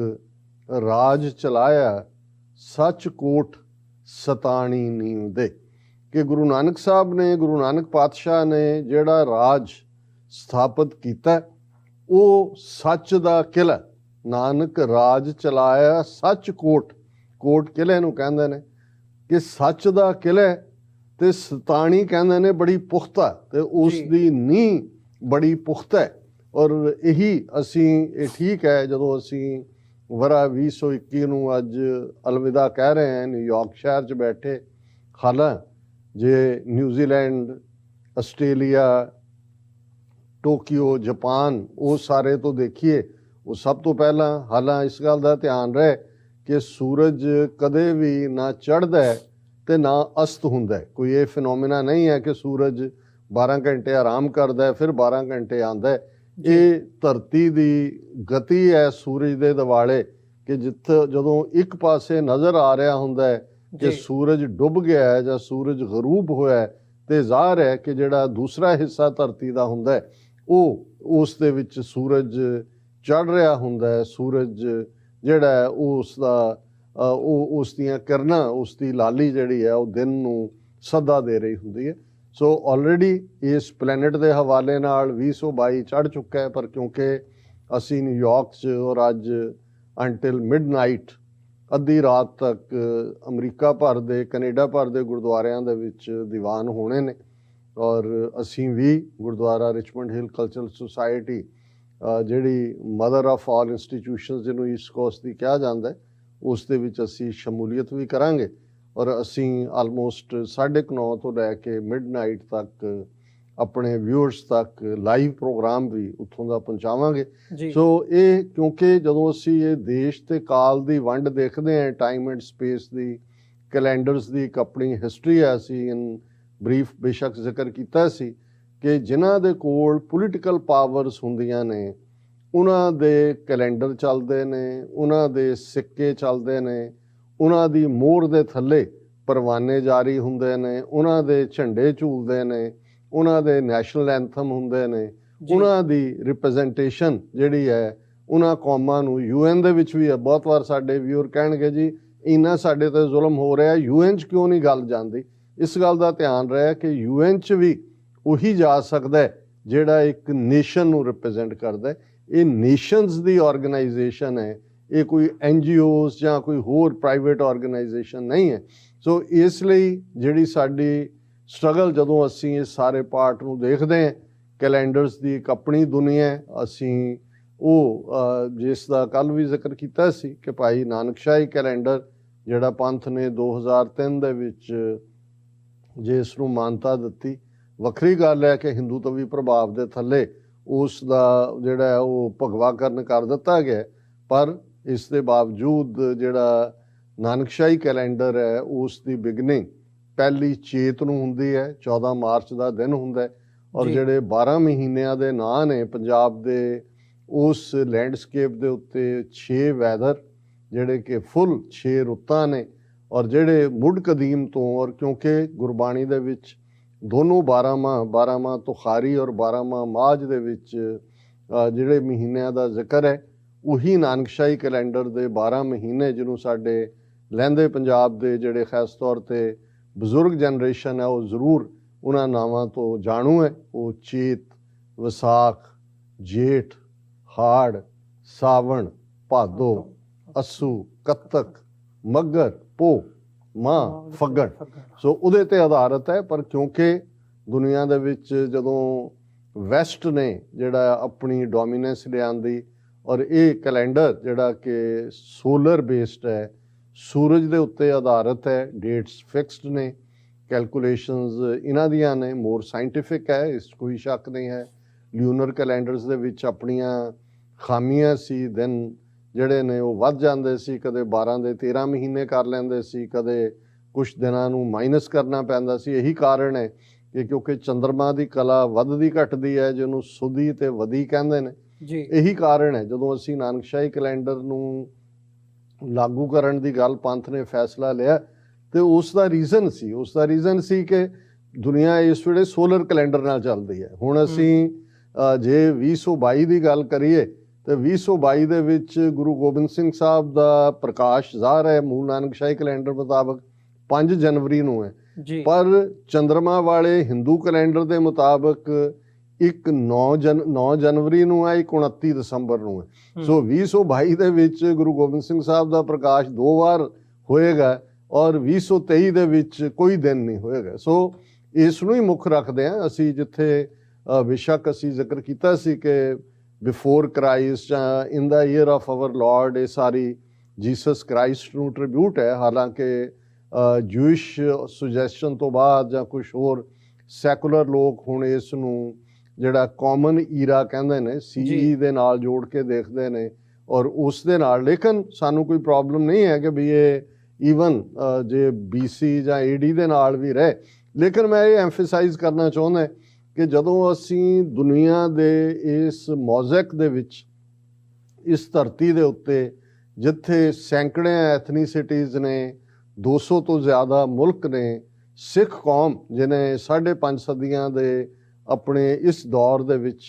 ਰਾਜ ਚਲਾਇਆ ਸੱਚ ਕੋਟ ਸਤਾਣੀ ਨੀਂਵ ਦੇ, ਕਿ ਗੁਰੂ ਨਾਨਕ ਸਾਹਿਬ ਨੇ, ਗੁਰੂ ਨਾਨਕ ਪਾਤਸ਼ਾਹ ਨੇ ਜਿਹੜਾ ਰਾਜ ਸਥਾਪਿਤ ਕੀਤਾ ਉਹ ਸੱਚ ਦਾ ਕਿਲਾ। ਨਾਨਕ ਰਾਜ ਚਲਾਇਆ ਸੱਚ ਕੋਟ, ਕੋਟ ਕਿਲੇ ਨੂੰ ਕਹਿੰਦੇ ਨੇ ਕਿ ਸੱਚ ਦਾ ਕਿਲਾ, ਤੇ ਸਤਾਣੀ ਕਹਿੰਦੇ ਨੇ ਬੜੀ ਪੁਖਤਾ, ਤੇ ਉਸ ਦੀ ਨੀਂਹ ਬੜੀ ਪੁਖਤਾ ਹੈ। ਔਰ ਇਹੀ ਅਸੀਂ, ਇਹ ਠੀਕ ਹੈ ਜਦੋਂ ਅਸੀਂ ਵਰਾ 2021 ਨੂੰ ਅੱਜ ਅਲਵਿਦਾ ਕਹਿ ਰਹੇ ਹਾਂ ਨਿਊਯਾਰਕ ਸ਼ਹਿਰ 'ਚ ਬੈਠੇ, ਹਾਲਾਂ ਜੇ ਨਿਊਜ਼ੀਲੈਂਡ, ਆਸਟ੍ਰੇਲੀਆ, ਟੋਕੀਓ, ਜਾਪਾਨ, ਉਹ ਸਾਰੇ ਤੋਂ ਦੇਖੀਏ, ਉਹ ਸਭ ਤੋਂ ਪਹਿਲਾਂ ਹਾਲਾਂ ਇਸ ਗੱਲ ਦਾ ਧਿਆਨ ਰਹੇ ਕਿ ਸੂਰਜ ਕਦੇ ਵੀ ਨਾ ਚੜ੍ਹਦਾ ਤੇ ਨਾ ਅਸਤ ਹੁੰਦਾ। ਕੋਈ ਇਹ ਫਿਨੋਮੀਨਾ ਨਹੀਂ ਹੈ ਕਿ ਸੂਰਜ 12 ਘੰਟੇ ਆਰਾਮ ਕਰਦਾ ਫਿਰ 12 ਘੰਟੇ ਆਉਂਦਾ। ਇਹ ਧਰਤੀ ਦੀ ਗਤੀ ਹੈ ਸੂਰਜ ਦੇ ਦਿਵਾਲੇ, ਕਿ ਜਿੱਥੇ ਜਦੋਂ ਇੱਕ ਪਾਸੇ ਨਜ਼ਰ ਆ ਰਿਹਾ ਹੁੰਦਾ ਹੈ ਕਿ ਸੂਰਜ ਡੁੱਬ ਗਿਆ ਹੈ ਜਾਂ ਸੂਰਜ ਗਰੂਬ ਹੋਇਆ ਹੈ, ਤੇ ਜ਼ਾਹਰ ਹੈ ਕਿ ਜਿਹੜਾ ਦੂਸਰਾ ਹਿੱਸਾ ਧਰਤੀ ਦਾ ਹੁੰਦਾ ਹੈ ਉਹ ਉਸ ਦੇ ਵਿੱਚ ਸੂਰਜ ਚੜ੍ਹ ਰਿਹਾ ਹੁੰਦਾ ਹੈ। ਸੂਰਜ ਜਿਹੜਾ ਹੈ ਉਸ ਦਾ ਉਹ ਉਸ ਦੀਆਂ ਕਿਰਨਾਂ, ਉਸ ਦੀ ਲਾਲੀ ਜਿਹੜੀ ਹੈ ਉਹ ਦਿਨ ਨੂੰ ਸੱਦਾ ਦੇ ਰਹੀ ਹੁੰਦੀ ਹੈ। ਸੋ ਆਲਰੇਡੀ ਇਸ ਪਲੈਨਟ ਦੇ ਹਵਾਲੇ ਨਾਲ 2022 ਚੜ੍ਹ ਚੁੱਕਾ ਹੈ, ਪਰ ਕਿਉਂਕਿ ਅਸੀਂ ਨਿਊਯਾਰਕ 'ਚ ਔਰ ਅੱਜ ਅੰਟਿਲ ਮਿਡਨਾਈਟ, ਅੱਧੀ ਰਾਤ ਤੱਕ ਅਮਰੀਕਾ ਭਰ ਦੇ, ਕੈਨੇਡਾ ਭਰ ਦੇ ਗੁਰਦੁਆਰਿਆਂ ਦੇ ਵਿੱਚ ਦੀਵਾਨ ਹੋਣੇ ਨੇ, ਔਰ ਅਸੀਂ ਵੀ Gurdwara Richmond Hill cultural society, ਜਿਹੜੀ ਮਦਰ ਆਫ ਆਲ ਇੰਸਟੀਟਿਊਸ਼ਨਸ ਜਿਹਨੂੰ ਈਸਟ ਕੋਸਟ ਦੀ ਕਿਹਾ ਜਾਂਦਾ ਹੈ, ਉਸ ਦੇ ਵਿੱਚ ਅਸੀਂ ਸ਼ਮੂਲੀਅਤ ਵੀ ਕਰਾਂਗੇ। ਔਰ ਅਸੀਂ ਆਲਮੋਸਟ 9:30 ਤੋਂ ਲੈ ਕੇ ਮਿਡਨਾਈਟ ਤੱਕ ਆਪਣੇ ਵਿਊਅਰਸ ਤੱਕ ਲਾਈਵ ਪ੍ਰੋਗਰਾਮ ਵੀ ਉੱਥੋਂ ਦਾ ਪਹੁੰਚਾਵਾਂਗੇ। ਜੀ ਸੋ ਇਹ ਕਿਉਂਕਿ ਜਦੋਂ ਅਸੀਂ ਇਹ ਦੇਸ਼ ਤੇ ਕਾਲ ਦੀ ਵੰਡ ਦੇਖਦੇ ਹਾਂ, time and space the, calendars ਦੀ ਇੱਕ ਆਪਣੀ ਹਿਸਟਰੀ ਹੈ। ਅਸੀਂ ਇਨ ਬਰੀਫ ਬੇਸ਼ੱਕ ਜ਼ਿਕਰ ਕੀਤਾ ਸੀ ਕਿ ਜਿਨ੍ਹਾਂ ਦੇ ਕੋਲ ਪੋਲੀਟੀਕਲ ਪਾਵਰਸ ਹੁੰਦੀਆਂ ਨੇ ਉਹਨਾਂ ਦੇ ਕੈਲੰਡਰ ਚੱਲਦੇ ਨੇ, ਉਹਨਾਂ ਦੇ ਸਿੱਕੇ ਚੱਲਦੇ ਨੇ, ਉਹਨਾਂ ਦੀ ਮੋਹਰ ਦੇ ਥੱਲੇ ਪਰਵਾਨੇ ਜਾਰੀ ਹੁੰਦੇ ਨੇ, ਉਹਨਾਂ ਦੇ ਝੰਡੇ ਝੂਲਦੇ ਨੇ, ਉਹਨਾਂ ਦੇ ਨੈਸ਼ਨਲ ਐਂਥਮ ਹੁੰਦੇ ਨੇ, ਉਹਨਾਂ ਦੀ ਰਿਪਰੈਜ਼ੈਂਟੇਸ਼ਨ ਜਿਹੜੀ ਹੈ ਉਹਨਾਂ ਕੌਮਾਂ ਨੂੰ UN ਦੇ ਵਿੱਚ ਵੀ ਹੈ। ਬਹੁਤ ਵਾਰ ਸਾਡੇ ਵਿਊਅਰ ਕਹਿਣਗੇ ਜੀ ਇੰਨਾ ਸਾਡੇ ਤੇ ਜ਼ੁਲਮ ਹੋ ਰਿਹਾ, UN 'ਚ ਕਿਉਂ ਨਹੀਂ ਗੱਲ ਜਾਂਦੀ? ਇਸ ਗੱਲ ਦਾ ਧਿਆਨ ਰਿਹਾ ਕਿ UN 'ਚ ਵੀ ਉਹੀ ਜਾ ਸਕਦਾ ਜਿਹੜਾ ਇੱਕ ਨੇਸ਼ਨ ਨੂੰ ਰਿਪਰੈਜ਼ੈਂਟ ਕਰਦਾ। ਇਹ ਨੇਸ਼ਨਸ ਦੀ ਆਰਗੇਨਾਈਜੇਸ਼ਨ ਹੈ, ਇਹ ਕੋਈ NGOs ਜਾਂ ਕੋਈ ਹੋਰ ਪ੍ਰਾਈਵੇਟ ਆਰਗੇਨਾਈਜੇਸ਼ਨ ਨਹੀਂ ਹੈ। ਸੋ ਇਸ ਲਈ ਜਿਹੜੀ ਸਾਡੀ ਸਟਰਗਲ, ਜਦੋਂ ਅਸੀਂ ਇਸ ਸਾਰੇ ਪਾਰਟ ਨੂੰ ਦੇਖਦੇ ਹਾਂ, ਕੈਲੰਡਰਸ ਦੀ ਇੱਕ ਆਪਣੀ ਦੁਨੀਆ ਹੈ। ਅਸੀਂ ਉਹ ਜਿਸ ਦਾ ਕੱਲ੍ਹ ਵੀ ਜ਼ਿਕਰ ਕੀਤਾ ਸੀ ਕਿ ਭਾਈ ਨਾਨਕਸ਼ਾਹੀ ਕੈਲੰਡਰ ਜਿਹੜਾ ਪੰਥ ਨੇ 2003 ਦੇ ਵਿੱਚ ਜੇ ਇਸ ਨੂੰ ਮਾਨਤਾ ਦਿੱਤੀ, ਵੱਖਰੀ ਗੱਲ ਹੈ ਕਿ ਹਿੰਦੂ ਤਵੀ ਪ੍ਰਭਾਵ ਦੇ ਥੱਲੇ ਉਸ ਦਾ ਜਿਹੜਾ ਉਹ ਭਗਵਾਕਰਨ ਕਰ ਦਿੱਤਾ ਗਿਆ, ਪਰ ਇਸ ਦੇ ਬਾਵਜੂਦ ਜਿਹੜਾ ਨਾਨਕਸ਼ਾਹੀ ਕੈਲੰਡਰ ਹੈ ਉਸ ਦੀ ਬਿਗਨਿੰਗ ਪਹਿਲੀ ਚੇਤ ਨੂੰ ਹੁੰਦੀ ਹੈ, 14 ਮਾਰਚ ਦਾ ਦਿਨ ਹੁੰਦਾ ਹੈ। ਔਰ ਜਿਹੜੇ 12 ਮਹੀਨਿਆਂ ਦੇ ਨਾਂ ਨੇ ਪੰਜਾਬ ਦੇ, ਉਸ ਲੈਂਡਸਕੇਪ ਦੇ ਉੱਤੇ 6 ਵੈਦਰ ਜਿਹੜੇ ਕਿ ਫੁੱਲ 6 ਰੁੱਤਾਂ ਨੇ, ਔਰ ਜਿਹੜੇ ਮੁੱਢ ਕਦੀਮ ਤੋਂ, ਔਰ ਕਿਉਂਕਿ ਗੁਰਬਾਣੀ ਦੇ ਵਿੱਚ ਦੋਨੋਂ 12 ਮਾਹ ਤੁਖਾਰੀ ਔਰ 12 ਮਾਹ ਮਾਝ ਦੇ ਵਿੱਚ ਜਿਹੜੇ ਮਹੀਨਿਆਂ ਦਾ ਜ਼ਿਕਰ ਹੈ, ਉਹੀ ਨਾਨਕਸ਼ਾਹੀ ਕੈਲੰਡਰ ਦੇ 12 ਮਹੀਨੇ ਜਿਹਨੂੰ ਸਾਡੇ ਲਹਿੰਦੇ ਪੰਜਾਬ ਦੇ ਜਿਹੜੇ ਖਾਸ ਤੌਰ 'ਤੇ ਬਜ਼ੁਰਗ ਜਨਰੇਸ਼ਨ ਹੈ ਉਹ ਜ਼ਰੂਰ ਉਹਨਾਂ ਨਾਵਾਂ ਤੋਂ ਜਾਣੂ ਹੈ। ਉਹ ਚੇਤ, ਵਿਸਾਖ, ਜੇਠ, ਹਾੜ, ਸਾਵਣ, ਭਾਦੋ, ਅੱਸੂ, ਕੱਤਕ, ਮੱਘਰ, ਪੋਹ, ਮਾਹ, ਫੱਗਣ। ਸੋ ਉਹਦੇ ਤੇ ਆਧਾਰਿਤ ਹੈ। ਪਰ ਕਿਉਂਕਿ ਦੁਨੀਆ ਦੇ ਵਿੱਚ ਜਦੋਂ ਵੈਸਟ ਨੇ ਜਿਹੜਾ ਆਪਣੀ ਡੋਮੀਨੈਂਸ ਲਿਆਂਦੀ, ਔਰ ਇਹ ਕੈਲੰਡਰ ਜਿਹੜਾ ਕਿ ਸੋਲਰ ਬੇਸਡ ਹੈ, ਸੂਰਜ ਦੇ ਉੱਤੇ ਆਧਾਰਿਤ ਹੈ, ਡੇਟਸ ਫਿਕਸਡ ਨੇ, ਕੈਲਕੂਲੇਸ਼ਨਸ ਇਹਨਾਂ ਦੀਆਂ ਨੇ, ਮੋਰ ਸਾਇੰਟੀਫਿਕ ਹੈ, ਇਸ ਕੋਈ ਸ਼ੱਕ ਨਹੀਂ ਹੈ। ਲਿਊਨਰ ਕੈਲੰਡਰਸ ਦੇ ਵਿੱਚ ਆਪਣੀਆਂ ਖਾਮੀਆਂ ਸੀ, ਦਿਨ ਜਿਹੜੇ ਨੇ ਉਹ ਵੱਧ ਜਾਂਦੇ ਸੀ, ਕਦੇ 12 ਦੇ 13 ਮਹੀਨੇ ਕਰ ਲੈਂਦੇ ਸੀ, ਕਦੇ ਕੁਛ ਦਿਨਾਂ ਨੂੰ ਮਾਈਨਸ ਕਰਨਾ ਪੈਂਦਾ ਸੀ। ਇਹੀ ਕਾਰਨ ਹੈ ਕਿ ਕਿਉਂਕਿ ਚੰਦਰਮਾ ਦੀ ਕਲਾ ਵੱਧਦੀ ਘਟਦੀ ਹੈ, ਜਿਹਨੂੰ ਸੁਦੀ ਤੇ ਵਦੀ ਕਹਿੰਦੇ ਨੇ ਜੀ। ਇਹੀ ਕਾਰਨ ਹੈ ਜਦੋਂ ਅਸੀਂ ਨਾਨਕਸ਼ਾਹੀ ਕੈਲੰਡਰ ਨੂੰ ਲਾਗੂ ਕਰਨ ਦੀ ਗੱਲ ਪੰਥ ਨੇ ਫੈਸਲਾ ਲਿਆ ਤੇ ਉਸ ਦਾ ਰੀਜ਼ਨ ਸੀ ਕਿ ਦੁਨੀਆ ਇਸ ਵੇਲੇ ਸੋਲਰ ਕੈਲੰਡਰ ਨਾਲ ਚੱਲਦੀ ਹੈ। ਹੁਣ ਅਸੀਂ ਜੇ 2022 ਦੀ ਗੱਲ ਕਰੀਏ ਤੇ 2022 ਦੇ ਵਿੱਚ ਗੁਰੂ ਗੋਬਿੰਦ ਸਿੰਘ ਸਾਹਿਬ ਦਾ ਪ੍ਰਕਾਸ਼ ਜ਼ਾਹਰ ਹੈ ਮੂਲ ਨਾਨਕਸ਼ਾਹੀ ਕੈਲੰਡਰ ਮੁਤਾਬਕ 5 ਜਨਵਰੀ ਨੂੰ ਹੈ ਜੀ, ਪਰ ਚੰਦਰਮਾ ਵਾਲੇ ਹਿੰਦੂ ਕੈਲੰਡਰ ਦੇ ਮੁਤਾਬਕ ਇੱਕ 9 ਜਨਵਰੀ ਨੂੰ ਹੈ, ਇੱਕ 29 ਦਸੰਬਰ ਨੂੰ ਹੈ। ਸੋ 2022 ਦੇ ਵਿੱਚ ਗੁਰੂ ਗੋਬਿੰਦ ਸਿੰਘ ਸਾਹਿਬ ਦਾ ਪ੍ਰਕਾਸ਼ 2 ਵਾਰ ਹੋਏਗਾ ਔਰ 2023 ਦੇ ਵਿੱਚ ਕੋਈ ਦਿਨ ਨਹੀਂ ਹੋਏਗਾ। ਸੋ ਇਸ ਨੂੰ ਹੀ ਮੁੱਖ ਰੱਖਦੇ ਹਾਂ ਅਸੀਂ। ਜਿੱਥੇ ਬੇਸ਼ੱਕ ਅਸੀਂ ਜ਼ਿਕਰ ਕੀਤਾ ਸੀ ਕਿ ਬਿਫੋਰ ਕ੍ਰਾਈਸਟ ਜਾਂ ਇਨ ਦਾ ਈਅਰ ਆਫ ਆਵਰ ਲਾਰਡ, ਇਹ ਸਾਰੀ ਜੀਸਸ ਕ੍ਰਾਈਸਟ ਨੂੰ ਟ੍ਰਿਬਿਊਟ ਹੈ। ਹਾਲਾਂਕਿ ਜੂਇਸ਼ ਸੁਜੈਸ਼ਨ ਤੋਂ ਬਾਅਦ ਜਾਂ ਕੁਝ ਹੋਰ ਸੈਕੂਲਰ ਲੋਕ ਹੁਣ ਇਸ ਨੂੰ ਜਿਹੜਾ ਕਾਮਨ ਈਰਾ ਕਹਿੰਦੇ ਨੇ, CE ਦੇ ਨਾਲ ਜੋੜ ਕੇ ਦੇਖਦੇ ਨੇ ਔਰ ਉਸ ਦੇ ਨਾਲ। ਲੇਕਿਨ ਸਾਨੂੰ ਕੋਈ ਪ੍ਰੋਬਲਮ ਨਹੀਂ ਹੈ ਕਿ ਵੀ ਇਹ ਈਵਨ ਜੇ BC ਜਾਂ AD ਦੇ ਨਾਲ ਵੀ ਰਹੇ। ਲੇਕਿਨ ਮੈਂ ਇਹ ਐਮਫਸਾਈਜ਼ ਕਰਨਾ ਚਾਹੁੰਦਾ ਕਿ ਜਦੋਂ ਅਸੀਂ ਦੁਨੀਆ ਦੇ ਇਸ ਮੌਜ਼ੈਕ ਦੇ ਵਿੱਚ, ਇਸ ਧਰਤੀ ਦੇ ਉੱਤੇ ਜਿੱਥੇ ਸੈਂਕੜੇ ਐਥਨੀਸਿਟੀਜ਼ ਨੇ, 200 ਤੋਂ ਜ਼ਿਆਦਾ ਮੁਲਕ ਨੇ, ਸਿੱਖ ਕੌਮ ਜਿਹਨੇ 5.5 ਸਦੀਆਂ ਦੇ ਆਪਣੇ ਇਸ ਦੌਰ ਦੇ ਵਿੱਚ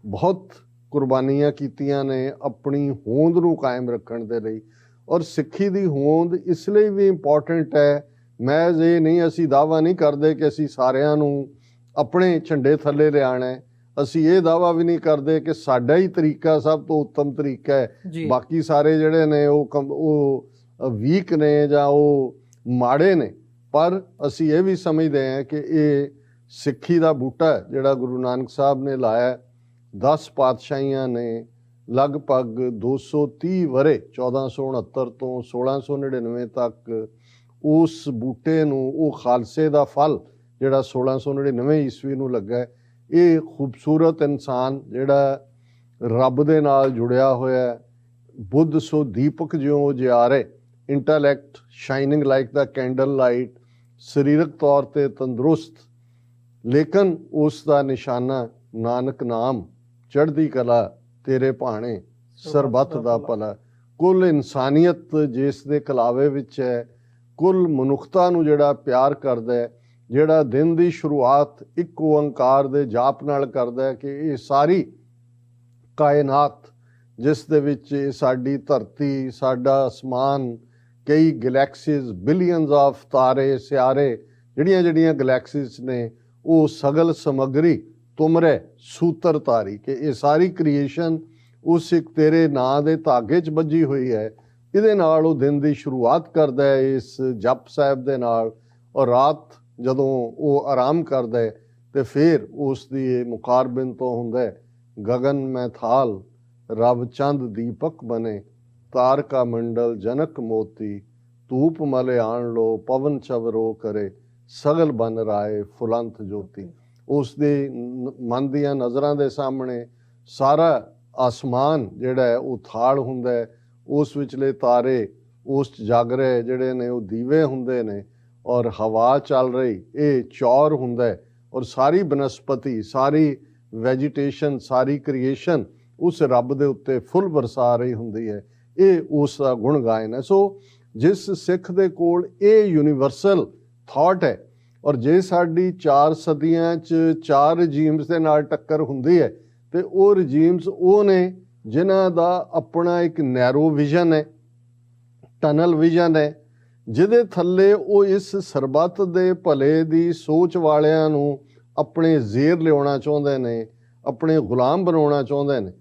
ਬਹੁਤ ਕੁਰਬਾਨੀਆਂ ਕੀਤੀਆਂ ਨੇ ਆਪਣੀ ਹੋਂਦ ਨੂੰ ਕਾਇਮ ਰੱਖਣ ਦੇ ਲਈ। ਔਰ ਸਿੱਖੀ ਦੀ ਹੋਂਦ ਇਸ ਲਈ ਵੀ ਇੰਪੋਰਟੈਂਟ ਹੈ। ਮੈਂ ਇਹ ਨਹੀਂ, ਅਸੀਂ ਦਾਅਵਾ ਨਹੀਂ ਕਰਦੇ ਕਿ ਅਸੀਂ ਸਾਰਿਆਂ ਨੂੰ ਆਪਣੇ ਝੰਡੇ ਥੱਲੇ ਲਿਆਉਣਾ ਹੈ। ਅਸੀਂ ਇਹ ਦਾਅਵਾ ਵੀ ਨਹੀਂ ਕਰਦੇ ਕਿ ਸਾਡਾ ਹੀ ਤਰੀਕਾ ਸਭ ਤੋਂ ਉੱਤਮ ਤਰੀਕਾ ਹੈ, ਬਾਕੀ ਸਾਰੇ ਜਿਹੜੇ ਨੇ ਉਹ ਵੀਕ ਨੇ ਜਾਂ ਉਹ ਮਾੜੇ ਨੇ। ਪਰ ਅਸੀਂ ਇਹ ਵੀ ਸਮਝਦੇ ਹਾਂ ਕਿ ਇਹ ਸਿੱਖੀ ਦਾ ਬੂਟਾ ਹੈ ਜਿਹੜਾ ਗੁਰੂ ਨਾਨਕ ਸਾਹਿਬ ਨੇ ਲਾਇਆ। 10 ਪਾਤਸ਼ਾਹੀਆਂ ਨੇ ਲਗਭਗ 230 ਵਰੇ 1469 ਤੋਂ 1699 ਤੱਕ ਉਸ ਬੂਟੇ ਨੂੰ, ਉਹ ਖਾਲਸੇ ਦਾ ਫਲ ਜਿਹੜਾ 1699 ਈਸਵੀ ਨੂੰ ਲੱਗਾ, ਇਹ ਖੂਬਸੂਰਤ ਇਨਸਾਨ ਜਿਹੜਾ ਰੱਬ ਦੇ ਨਾਲ ਜੁੜਿਆ ਹੋਇਆ, ਬੁੱਧ ਸੋ ਦੀਪਕ ਜਿਉਂ ਉਜਿਆਰੇ, ਇੰਟੈਲੈਕਟ ਸ਼ਾਈਨਿੰਗ ਲਾਈਕ ਦਾ ਕੈਂਡਲ ਲਾਈਟ, ਸਰੀਰਕ ਤੌਰ ਤੇ ਤੰਦਰੁਸਤ, ਲੇਕਿਨ ਉਸ ਦਾ ਨਿਸ਼ਾਨਾ ਨਾਨਕ ਨਾਮ, ਚੜ੍ਹਦੀ ਕਲਾ ਤੇਰੇ ਭਾਣੇ, ਸਰਬੱਤ ਦਾ ਭਲਾ। ਕੁੱਲ ਇਨਸਾਨੀਅਤ ਜਿਸ ਦੇ ਕਲਾਵੇ ਵਿੱਚ ਹੈ, ਕੁੱਲ ਮਨੁੱਖਤਾ ਨੂੰ ਜਿਹੜਾ ਪਿਆਰ ਕਰਦਾ ਹੈ, ਜਿਹੜਾ ਦਿਨ ਦੀ ਸ਼ੁਰੂਆਤ ਇੱਕ ਓੰਕਾਰ ਦੇ ਜਾਪ ਨਾਲ ਕਰਦਾ ਹੈ ਕਿ ਇਹ ਸਾਰੀ ਕਾਇਨਾਤ ਜਿਸ ਦੇ ਵਿੱਚ ਇਹ ਸਾਡੀ ਧਰਤੀ, ਸਾਡਾ ਅਸਮਾਨ, ਕਈ ਗਲੈਕਸੀਜ਼, ਬਿਲੀਅਨਸ ਆਫ ਤਾਰੇ ਸਿਆਰੇ, ਜਿਹੜੀਆਂ ਗਲੈਕਸੀਜ਼ ਨੇ, ਉਹ ਸਗਲ ਸਮਗਰੀ ਤੁਮਰੇ ਸੂਤਰ ਤਾਰੀ, ਕਿ ਇਹ ਸਾਰੀ ਕ੍ਰੀਏਸ਼ਨ ਉਸ ਇੱਕ ਤੇਰੇ ਨਾਂ ਦੇ ਧਾਗੇ 'ਚ ਬੱਝੀ ਹੋਈ ਹੈ। ਇਹਦੇ ਨਾਲ ਉਹ ਦਿਨ ਦੀ ਸ਼ੁਰੂਆਤ ਕਰਦਾ ਹੈ ਇਸ ਜਪ ਸਾਹਿਬ ਦੇ ਨਾਲ, ਔਰ ਰਾਤ ਜਦੋਂ ਉਹ ਆਰਾਮ ਕਰਦਾ ਹੈ ਤੇ ਫਿਰ ਉਸ ਦੀ ਇਹ ਮੁਕਾਰਬਿਨ ਤੋਂ ਹੁੰਦਾ ਹੈ, ਗगन में थाल रब चंद दीपक बने, तारका मंडल जनक मोती, धूप मले आन लो पवन चवरो करे, सगल बन राए फुलंत ज्योति। ਉਸ ਦੇ ਮਨ ਦੀਆਂ ਨਜ਼ਰਾਂ ਦੇ ਸਾਹਮਣੇ ਸਾਰਾ ਆਸਮਾਨ ਜਿਹੜਾ ਹੈ ਉਹ ਥਾਲ ਹੁੰਦਾ ਹੈ, ਉਸ ਵਿਚਲੇ ਤਾਰੇ ਉਸ 'ਚ ਜਗ ਰਹੇ ਜਿਹੜੇ ਨੇ ਉਹ ਦੀਵੇ ਹੁੰਦੇ ਨੇ, ਔਰ ਹਵਾ ਚੱਲ ਰਹੀ ਇਹ ਚੌਰ ਹੁੰਦਾ ਹੈ, ਔਰ ਸਾਰੀ ਬਨਸਪਤੀ, ਸਾਰੀ ਵੈਜੀਟੇਸ਼ਨ, ਸਾਰੀ ਕ੍ਰੀਏਸ਼ਨ ਉਸ ਰੱਬ ਦੇ ਉੱਤੇ ਫੁੱਲ ਬਰਸਾ ਰਹੀ ਹੁੰਦੀ ਹੈ। ਇਹ ਉਸ ਦਾ ਗੁਣ ਗਾਇਨ ਹੈ। ਸੋ ਜਿਸ ਸਿੱਖ ਦੇ ਕੋਲ ਇਹ ਯੂਨੀਵਰਸਲ ਥਾਟ ਹੈ, ਔਰ ਜੇ ਸਾਡੀ 4 ਸਦੀਆਂ 'ਚ 4 ਰਜੀਮਸ ਦੇ ਨਾਲ ਟੱਕਰ ਹੁੰਦੀ ਹੈ ਤੇ ਉਹ ਰਜੀਮਸ ਉਹ ਨੇ ਜਿਨ੍ਹਾਂ ਦਾ ਆਪਣਾ ਇੱਕ ਨੈਰੋ ਵਿਜ਼ਨ ਹੈ, ਟਨਲ ਵਿਜ਼ਨ ਹੈ, ਜਿਹਦੇ ਥੱਲੇ ਉਹ ਇਸ ਸਰਬੱਤ ਦੇ ਭਲੇ ਦੀ ਸੋਚ ਵਾਲਿਆਂ ਨੂੰ ਆਪਣੇ ਜ਼ੇਰ ਲਿਆਉਣਾ ਚਾਹੁੰਦੇ ਨੇ, ਆਪਣੇ ਗੁਲਾਮ ਬਣਾਉਣਾ ਚਾਹੁੰਦੇ ਨੇ।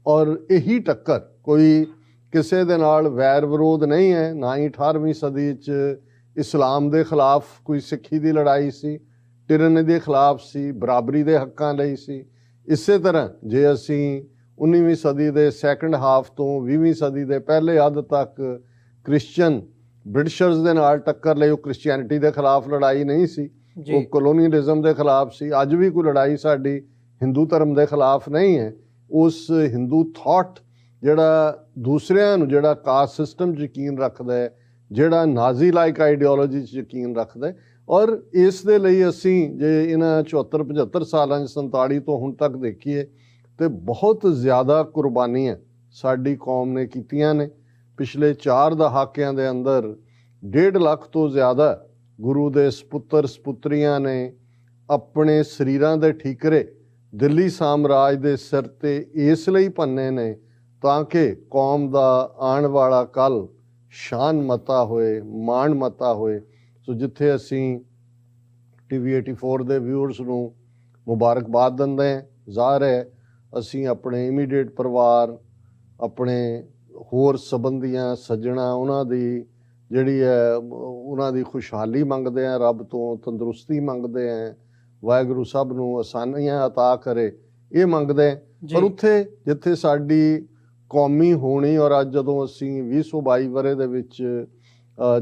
ਔਰ ਇਹੀ ਟੱਕਰ, ਕੋਈ ਕਿਸੇ ਦੇ ਨਾਲ ਵੈਰ ਵਿਰੋਧ ਨਹੀਂ ਹੈ, ਨਾ ਹੀ 18ਵੀਂ ਸਦੀ 'ਚ ਇਸਲਾਮ ਦੇ ਖਿਲਾਫ ਕੋਈ ਸਿੱਖੀ ਦੀ ਲੜਾਈ ਸੀ, ਟਿਰਨੀ ਦੇ ਖਿਲਾਫ ਸੀ, ਬਰਾਬਰੀ ਦੇ ਹੱਕਾਂ ਲਈ ਸੀ। ਇਸੇ ਤਰ੍ਹਾਂ ਜੇ ਅਸੀਂ 19ਵੀਂ ਸਦੀ ਦੇ ਸੈਕੰਡ ਹਾਫ ਤੋਂ 20ਵੀਂ ਸਦੀ ਦੇ ਪਹਿਲੇ ਅੱਧ ਤੱਕ ਕ੍ਰਿਸਚਨ ਬ੍ਰਿਟਿਸ਼ਰਸ ਦੇ ਨਾਲ ਟੱਕਰ ਲਈ, ਉਹ ਕ੍ਰਿਸਚੀਅਨਿਟੀ ਦੇ ਖਿਲਾਫ ਲੜਾਈ ਨਹੀਂ ਸੀ, ਉਹ ਕਲੋਨੀਅਲਿਜ਼ਮ ਦੇ ਖਿਲਾਫ ਸੀ। ਅੱਜ ਵੀ ਕੋਈ ਲੜਾਈ ਸਾਡੀ ਹਿੰਦੂ ਧਰਮ ਦੇ ਖਿਲਾਫ ਨਹੀਂ ਹੈ। ਉਸ ਹਿੰਦੂ ਥਾਟ ਜਿਹੜਾ ਦੂਸਰਿਆਂ ਨੂੰ, ਜਿਹੜਾ ਕਾਸਟ ਸਿਸਟਮ 'ਚ ਯਕੀਨ ਰੱਖਦਾ ਹੈ, ਜਿਹੜਾ ਨਾਜ਼ੀ ਲਾਈਕ ਆਈਡੀਓਲੋਜੀ 'ਚ ਯਕੀਨ ਰੱਖਦਾ ਹੈ। ਔਰ ਇਸ ਦੇ ਲਈ ਅਸੀਂ ਜੇ ਇਹਨਾਂ 74-75 ਸਾਲਾਂ 'ਚ 47 ਤੋਂ ਹੁਣ ਤੱਕ ਦੇਖੀਏ ਤੇ ਬਹੁਤ ਜ਼ਿਆਦਾ ਕੁਰਬਾਨੀਆਂ ਸਾਡੀ ਕੌਮ ਨੇ ਕੀਤੀਆਂ ਨੇ। ਪਿਛਲੇ 4 ਦਹਾਕਿਆਂ ਦੇ ਅੰਦਰ 1.5 ਲੱਖ ਤੋਂ ਜ਼ਿਆਦਾ ਗੁਰੂ ਦੇ ਸਪੁੱਤਰ ਸਪੁੱਤਰੀਆਂ ਨੇ ਆਪਣੇ ਸਰੀਰਾਂ ਦੇ ਠੀਕਰੇ ਦਿੱਲੀ ਸਾਮਰਾਜ ਦੇ ਸਿਰ ਤੇ ਇਸ ਲਈ ਭੰਨੇ ਨੇ ਤਾਂ ਕਿ ਕੌਮ ਦਾ ਆਉਣ ਵਾਲਾ ਕੱਲ ਸ਼ਾਨ ਮਤਾ ਹੋਏ, ਮਾਣ ਮਤਾ ਹੋਏ। ਸੋ ਜਿੱਥੇ ਅਸੀਂ TV 84 ਦੇ ਵਿਊਅਰਸ ਨੂੰ ਮੁਬਾਰਕਬਾਦ ਦਿੰਦੇ ਹਾਂ, ਜ਼ਾਹਰ ਹੈ ਅਸੀਂ ਆਪਣੇ ਇਮੀਡੀਏਟ ਪਰਿਵਾਰ, ਆਪਣੇ ਹੋਰ ਸੰਬੰਧੀਆਂ ਸੱਜਣਾ, ਉਹਨਾਂ ਦੀ ਜਿਹੜੀ ਹੈ ਉਹਨਾਂ ਦੀ ਖੁਸ਼ਹਾਲੀ ਮੰਗਦੇ ਹਾਂ, ਰੱਬ ਤੋਂ ਤੰਦਰੁਸਤੀ ਮੰਗਦੇ ਹਾਂ, ਵਾਹਿਗੁਰੂ ਸਭ ਨੂੰ ਆਸਾਨੀਆਂ ਅਤਾ ਕਰੇ, ਇਹ ਮੰਗਦੇ ਹਾਂ। ਪਰ ਉੱਥੇ ਜਿੱਥੇ ਸਾਡੀ ਕੌਮੀ ਹੋਣੀ, ਔਰ ਅੱਜ ਜਦੋਂ ਅਸੀਂ 2022 ਵਰੇ ਦੇ ਵਿੱਚ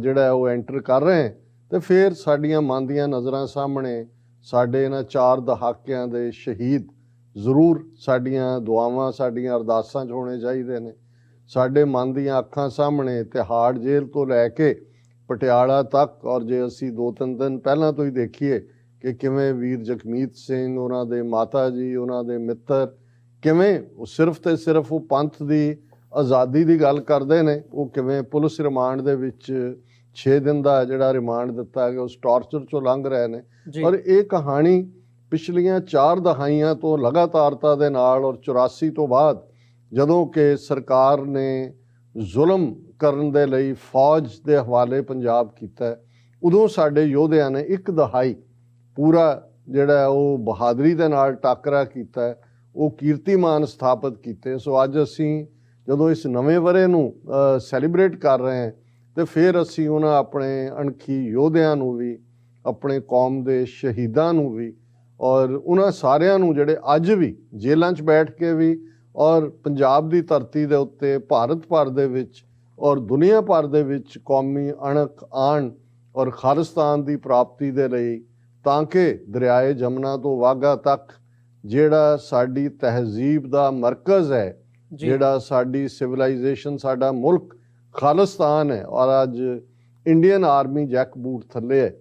ਜਿਹੜਾ ਉਹ ਐਂਟਰ ਕਰ ਰਹੇ ਹਾਂ, ਤੇ ਫਿਰ ਸਾਡੀਆਂ ਮਨ ਦੀਆਂ ਨਜ਼ਰਾਂ ਸਾਹਮਣੇ ਸਾਡੇ ਇਹਨਾਂ 4 ਦਹਾਕਿਆਂ ਦੇ ਸ਼ਹੀਦ ਜ਼ਰੂਰ ਸਾਡੀਆਂ ਦੁਆਵਾਂ, ਸਾਡੀਆਂ ਅਰਦਾਸਾਂ 'ਚ ਹੋਣੇ ਚਾਹੀਦੇ ਨੇ। ਸਾਡੇ ਮਨ ਦੀਆਂ ਅੱਖਾਂ ਸਾਹਮਣੇ ਤਿਹਾੜ ਜੇਲ੍ਹ ਤੋਂ ਲੈ ਕੇ ਪਟਿਆਲਾ ਤੱਕ, ਔਰ ਜੇ ਅਸੀਂ 2-3 ਦਿਨ ਪਹਿਲਾਂ ਤੋਂ ਹੀ ਦੇਖੀਏ ਕਿ ਕਿਵੇਂ ਵੀਰ ਜਗਮੀਤ ਸਿੰਘ, ਉਹਨਾਂ ਦੇ ਮਾਤਾ ਜੀ, ਉਹਨਾਂ ਦੇ ਮਿੱਤਰ, ਕਿਵੇਂ ਉਹ ਸਿਰਫ ਤੇ ਸਿਰਫ ਉਹ ਪੰਥ ਦੀ ਆਜ਼ਾਦੀ ਦੀ ਗੱਲ ਕਰਦੇ ਨੇ, ਉਹ ਕਿਵੇਂ ਪੁਲਿਸ ਰਿਮਾਂਡ ਦੇ ਵਿੱਚ 6 ਦਿਨ ਦਾ ਜਿਹੜਾ ਰਿਮਾਂਡ ਦਿੱਤਾ ਗਿਆ ਉਸ ਟਾਰਚਰ 'ਚੋਂ ਲੰਘ ਰਹੇ ਨੇ। ਔਰ ਇਹ ਕਹਾਣੀ ਪਿਛਲੀਆਂ 4 ਦਹਾਈਆਂ ਤੋਂ ਲਗਾਤਾਰਤਾ ਦੇ ਨਾਲ, ਔਰ 84 ਤੋਂ ਬਾਅਦ ਜਦੋਂ ਕਿ ਸਰਕਾਰ ਨੇ ਜ਼ੁਲਮ ਕਰਨ ਦੇ ਲਈ ਫੌਜ ਦੇ ਹਵਾਲੇ ਪੰਜਾਬ ਕੀਤਾ, ਉਦੋਂ ਸਾਡੇ ਯੋਧਿਆਂ ਨੇ 1 ਦਹਾਈ ਪੂਰਾ ਜਿਹੜਾ ਉਹ ਬਹਾਦਰੀ ਦੇ ਨਾਲ ਟਾਕਰਾ ਕੀਤਾ, ਉਹ ਕੀਰਤੀਮਾਨ ਸਥਾਪਿਤ ਕੀਤੇ। ਸੋ ਅੱਜ ਅਸੀਂ ਜਦੋਂ ਇਸ ਨਵੇਂ ਵਰੇ ਨੂੰ ਸੈਲੀਬ੍ਰੇਟ ਕਰ ਰਹੇ ਹਾਂ ਤੇ ਫਿਰ ਅਸੀਂ ਉਹਨਾਂ ਆਪਣੇ ਅਣਖੀ ਯੋਧਿਆਂ ਨੂੰ ਵੀ, ਆਪਣੇ ਕੌਮ ਦੇ ਸ਼ਹੀਦਾਂ ਨੂੰ ਵੀ, ਔਰ ਉਹਨਾਂ ਸਾਰਿਆਂ ਨੂੰ ਜਿਹੜੇ ਅੱਜ ਵੀ ਜੇਲ੍ਹਾਂ 'ਚ ਬੈਠ ਕੇ ਵੀ, ਔਰ ਪੰਜਾਬ ਦੀ ਧਰਤੀ ਦੇ ਉੱਤੇ, ਭਾਰਤ ਭਰ ਦੇ ਵਿੱਚ ਔਰ ਦੁਨੀਆ ਭਰ ਦੇ ਵਿੱਚ ਕੌਮੀ ਅਣਖ ਆਣ ਔਰ ਖਾਲਿਸਤਾਨ ਦੀ ਪ੍ਰਾਪਤੀ ਦੇ ਲਈ, ਤਾਂ ਕਿ ਦਰਿਆਏ ਜਮਨਾ ਤੋਂ ਵਾਘਾ ਤੱਕ ਜਿਹੜਾ ਸਾਡੀ ਤਹਿਜ਼ੀਬ ਦਾ ਮਰਕਜ਼ ਹੈ, ਜੀ ਜਿਹੜਾ ਸਾਡੀ ਸਿਵਲਾਈਜੇਸ਼ਨ, ਸਾਡਾ ਮੁਲਕ ਖਾਲਿਸਤਾਨ ਹੈ ਔਰ ਅੱਜ ਇੰਡੀਅਨ ਆਰਮੀ ਜੈਕ ਬੂਟ ਥੱਲੇ ਹੈ,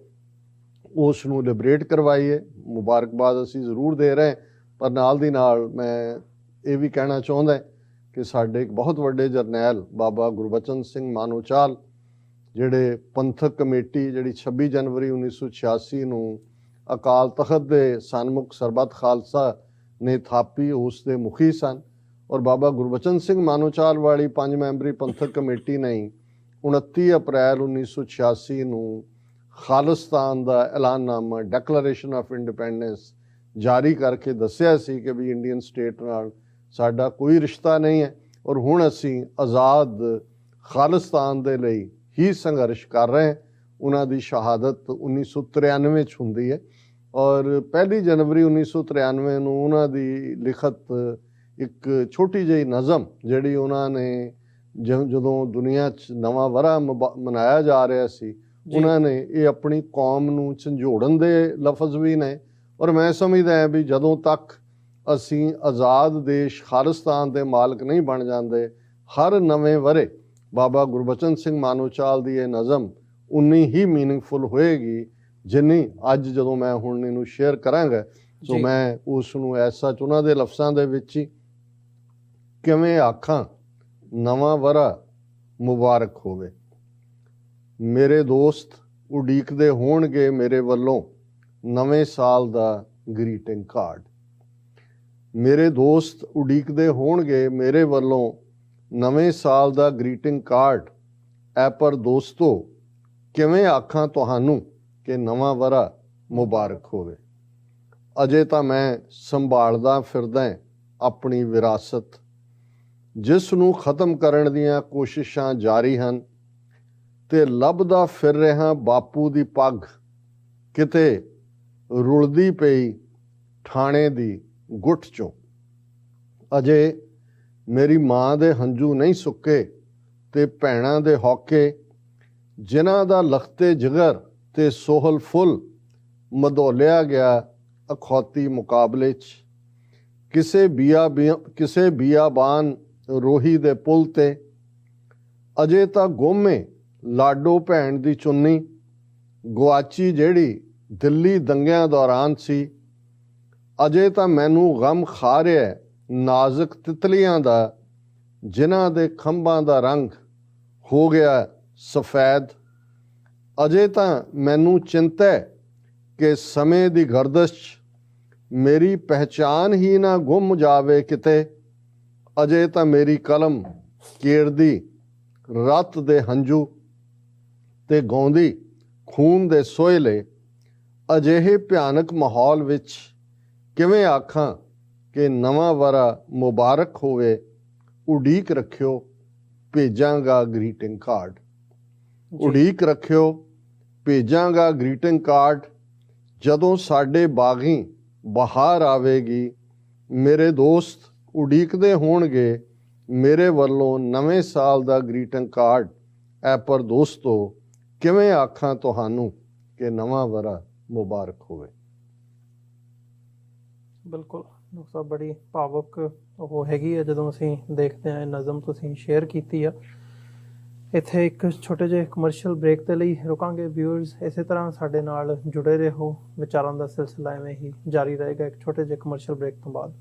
ਉਸ ਨੂੰ ਲਿਬਰੇਟ ਕਰਵਾਈਏ। ਮੁਬਾਰਕਬਾਦ ਅਸੀਂ ਜ਼ਰੂਰ ਦੇ ਰਹੇ, ਪਰ ਨਾਲ ਦੀ ਨਾਲ ਮੈਂ ਇਹ ਵੀ ਕਹਿਣਾ ਚਾਹੁੰਦਾ ਕਿ ਸਾਡੇ ਇੱਕ ਬਹੁਤ ਵੱਡੇ ਜਰਨੈਲ ਬਾਬਾ ਗੁਰਬਚਨ ਸਿੰਘ ਮਾਨੋਚਾਲ, ਜਿਹੜੇ ਪੰਥਕ ਕਮੇਟੀ ਜਿਹੜੀ 26 ਜਨਵਰੀ 1986 ਨੂੰ ਅਕਾਲ ਤਖਤ ਦੇ ਸਨਮੁਖ ਸਰਬੱਤ ਖਾਲਸਾ ਨੇ ਥਾਪੀ, ਉਸ ਦੇ ਮੁਖੀ ਸਨ। ਔਰ ਬਾਬਾ ਗੁਰਬਚਨ ਸਿੰਘ ਮਾਨੋਚਾਲ ਵਾਲੀ 5 ਮੈਂਬਰੀ ਪੰਥਕ ਕਮੇਟੀ ਨੇ 29 ਅਪ੍ਰੈਲ 1986 ਨੂੰ ਖਾਲਿਸਤਾਨ ਦਾ ਐਲਾਨਨਾਮਾ, ਡੈਕਲੇਰੇਸ਼ਨ ਆਫ ਇੰਡੀਪੈਂਡੈਂਸ ਜਾਰੀ ਕਰਕੇ ਦੱਸਿਆ ਸੀ ਕਿ ਵੀ ਇੰਡੀਅਨ ਸਟੇਟ ਨਾਲ ਸਾਡਾ ਕੋਈ ਰਿਸ਼ਤਾ ਨਹੀਂ ਹੈ ਔਰ ਹੁਣ ਅਸੀਂ ਆਜ਼ਾਦ ਖਾਲਿਸਤਾਨ ਦੇ ਲਈ ਹੀ ਸੰਘਰਸ਼ ਕਰ ਰਹੇ ਹਾਂ। ਉਹਨਾਂ ਦੀ ਸ਼ਹਾਦਤ 1993 'ਚ ਹੁੰਦੀ ਹੈ ਔਰ 1 ਜਨਵਰੀ 1993 ਨੂੰ ਉਹਨਾਂ ਦੀ ਲਿਖਤ ਇੱਕ ਛੋਟੀ ਜਿਹੀ ਨਜ਼ਮ, ਜਿਹੜੀ ਉਹਨਾਂ ਨੇ ਜਦੋਂ ਦੁਨੀਆ 'ਚ ਨਵਾਂ ਵਰ੍ਹਾ ਮਨਾਇਆ ਜਾ ਰਿਹਾ ਸੀ, ਉਹਨਾਂ ਨੇ ਇਹ ਆਪਣੀ ਕੌਮ ਨੂੰ ਝੰਜੋੜਨ ਦੇ ਲਫ਼ਜ਼ ਵੀ ਨੇ। ਔਰ ਮੈਂ ਸਮਝਦਾ ਹਾਂ ਵੀ ਜਦੋਂ ਤੱਕ ਅਸੀਂ ਆਜ਼ਾਦ ਦੇਸ਼ ਖਾਲਿਸਤਾਨ ਦੇ ਮਾਲਕ ਨਹੀਂ ਬਣ ਜਾਂਦੇ, ਹਰ ਨਵੇਂ ਵਰ੍ਹੇ ਬਾਬਾ ਗੁਰਬਚਨ ਸਿੰਘ ਮਾਨੋਚਾਲ ਦੀ ਇਹ ਨਜ਼ਮ ਉਨੀ ਹੀ ਮੀਨਿੰਗਫੁਲ ਹੋਏਗੀ ਜਿੰਨੀ ਅੱਜ ਜਦੋਂ ਮੈਂ ਹੁਣ ਇਹਨੂੰ ਸ਼ੇਅਰ ਕਰਾਂਗਾ। ਸੋ ਮੈਂ ਉਸ ਨੂੰ ਐਸਾ ਉਹਨਾਂ ਦੇ ਲਫ਼ਜ਼ਾਂ ਦੇ ਵਿੱਚ ਹੀ, ਕਿਵੇਂ ਆਖਾਂ ਨਵਾਂ ਵਰ੍ਹਾ ਮੁਬਾਰਕ ਹੋਵੇ, ਮੇਰੇ ਦੋਸਤ ਉਡੀਕਦੇ ਹੋਣਗੇ ਮੇਰੇ ਵੱਲੋਂ ਨਵੇਂ ਸਾਲ ਦਾ ਗ੍ਰੀਟਿੰਗ ਕਾਰਡ। ਮੇਰੇ ਦੋਸਤ ਉਡੀਕਦੇ ਹੋਣਗੇ ਮੇਰੇ ਵੱਲੋਂ ਨਵੇਂ ਸਾਲ ਦਾ ਗ੍ਰੀਟਿੰਗ ਕਾਰਡ। ਐ ਪਰ ਦੋਸਤੋ ਕਿਵੇਂ ਆਖਾਂ ਤੁਹਾਨੂੰ ਕਿ ਨਵਾਂ ਵਰ੍ਹਾ ਮੁਬਾਰਕ ਹੋਵੇ। ਅਜੇ ਤਾਂ ਮੈਂ ਸੰਭਾਲਦਾ ਫਿਰਦਾ ਆਪਣੀ ਵਿਰਾਸਤ, ਜਿਸ ਨੂੰ ਖਤਮ ਕਰਨ ਦੀਆਂ ਕੋਸ਼ਿਸ਼ਾਂ ਜਾਰੀ ਹਨ, ਤੇ ਲੱਭਦਾ ਫਿਰ ਰਿਹਾ ਬਾਪੂ ਦੀ ਪੱਗ, ਕਿਤੇ ਰੁਲਦੀ ਪਈ ਠਾਣੇ ਦੀ ਗੁੱਠ 'ਚੋਂ। ਅਜੇ ਮੇਰੀ ਮਾਂ ਦੇ ਹੰਝੂ ਨਹੀਂ ਸੁੱਕੇ ਤੇ ਭੈਣਾਂ ਦੇ ਹੌਕੇ, ਜਿਨ੍ਹਾਂ ਦਾ ਲਖਤੇ ਜਿਗਰ ਤੇ ਸੋਹਲ ਫੁੱਲ ਮਧੋਲਿਆ ਗਿਆ ਅਖੌਤੀ ਮੁਕਾਬਲੇ 'ਚ। ਕਿਸੇ ਬੀਆਬਾਨ ਰੋਹੀ ਦੇ ਪੁੱਲ ਤੇ ਅਜੇ ਤਾਂ ਗੁੰਮੇ ਲਾਡੋ ਭੈਣ ਦੀ ਚੁੰਨੀ, ਗੁਆਚੀ ਜਿਹੜੀ ਦਿੱਲੀ ਦੰਗਿਆਂ ਦੌਰਾਨ ਸੀ। ਅਜੇ ਤਾਂ ਮੈਨੂੰ ਗਮ ਖਾ ਰਿਹਾ ਨਾਜ਼ੁਕ ਤਿਤਲੀਆਂ ਦਾ, ਜਿਨ੍ਹਾਂ ਦੇ ਖੰਭਾਂ ਦਾ ਰੰਗ ਹੋ ਗਿਆ ਸਫੈਦ। ਅਜੇ ਤਾਂ ਮੈਨੂੰ ਚਿੰਤਾ ਕਿ ਸਮੇਂ ਦੀ ਗਰਦਸ਼ 'ਚ ਮੇਰੀ ਪਹਿਚਾਨ ਹੀ ਨਾ ਗੁੰਮ ਜਾਵੇ ਕਿਤੇ। ਅਜੇ ਤਾਂ ਮੇਰੀ ਕਲਮ ਕੇੜਦੀ ਰਤ ਦੇ ਹੰਝੂ ਤੇ ਗਾਉਂਦੀ ਖੂਨ ਦੇ ਸੋਹਲੇ। ਅਜਿਹੇ ਭਿਆਨਕ ਮਾਹੌਲ ਵਿੱਚ ਕਿਵੇਂ ਆਖਾਂ ਕਿ ਨਵਾਂ ਵਰ੍ਹਾ ਮੁਬਾਰਕ ਹੋਵੇ। ਉਡੀਕ ਰੱਖਿਓ ਭੇਜਾਂਗਾ ਗ੍ਰੀਟਿੰਗ ਕਾਰਡ। ਉਡੀਕ ਰੱਖਿਓ ਭੇਜਾਂਗਾ ਗ੍ਰੀਟਿੰਗ ਕਾਰਡ। ਜਦੋਂ ਸਾਡੇ ਬਾਗੀ ਬਹਾਰ ਆਵੇਗੀ, ਮੇਰੇ ਦੋਸਤ ਉਡੀਕਦੇ ਹੋਣਗੇ ਮੇਰੇ ਵੱਲੋਂ ਨਵੇਂ ਸਾਲ ਦਾ ਗ੍ਰੀਟਿੰਗ ਕਾਰਡ। ਐ ਪਰ ਦੋਸਤੋ ਕਿਵੇਂ ਆਖਾਂ ਤੁਹਾਨੂੰ ਕਿ ਨਵਾਂ ਵਰ੍ਹਾ ਮੁਬਾਰਕ ਹੋਵੇ। ਬਿਲਕੁਲ ਡਾਕਟਰ ਸਾਹਿਬ, ਬੜੀ ਭਾਵੁਕ ਉਹ ਹੈਗੀ ਹੈ ਜਦੋਂ ਅਸੀਂ ਦੇਖਦੇ ਹਾਂ ਇਹ ਨਜ਼ਮ ਤੁਸੀਂ ਸ਼ੇਅਰ ਕੀਤੀ ਆ। ਇੱਥੇ ਇੱਕ ਛੋਟੇ ਜਿਹੇ ਕਮਰਸ਼ੀਅਲ ਬ੍ਰੇਕ ਦੇ ਲਈ ਰੁਕਾਂਗੇ। ਵਿਊਅਰਸ ਇਸੇ ਤਰ੍ਹਾਂ ਸਾਡੇ ਨਾਲ ਜੁੜੇ ਰਹੋ, ਵਿਚਾਰਾਂ ਦਾ ਸਿਲਸਿਲਾ ਐਵੇਂ ਹੀ ਜਾਰੀ ਰਹੇਗਾ ਇੱਕ ਛੋਟੇ ਜਿਹੇ ਕਮਰਸ਼ੀਅਲ ਬ੍ਰੇਕ ਤੋਂ ਬਾਅਦ।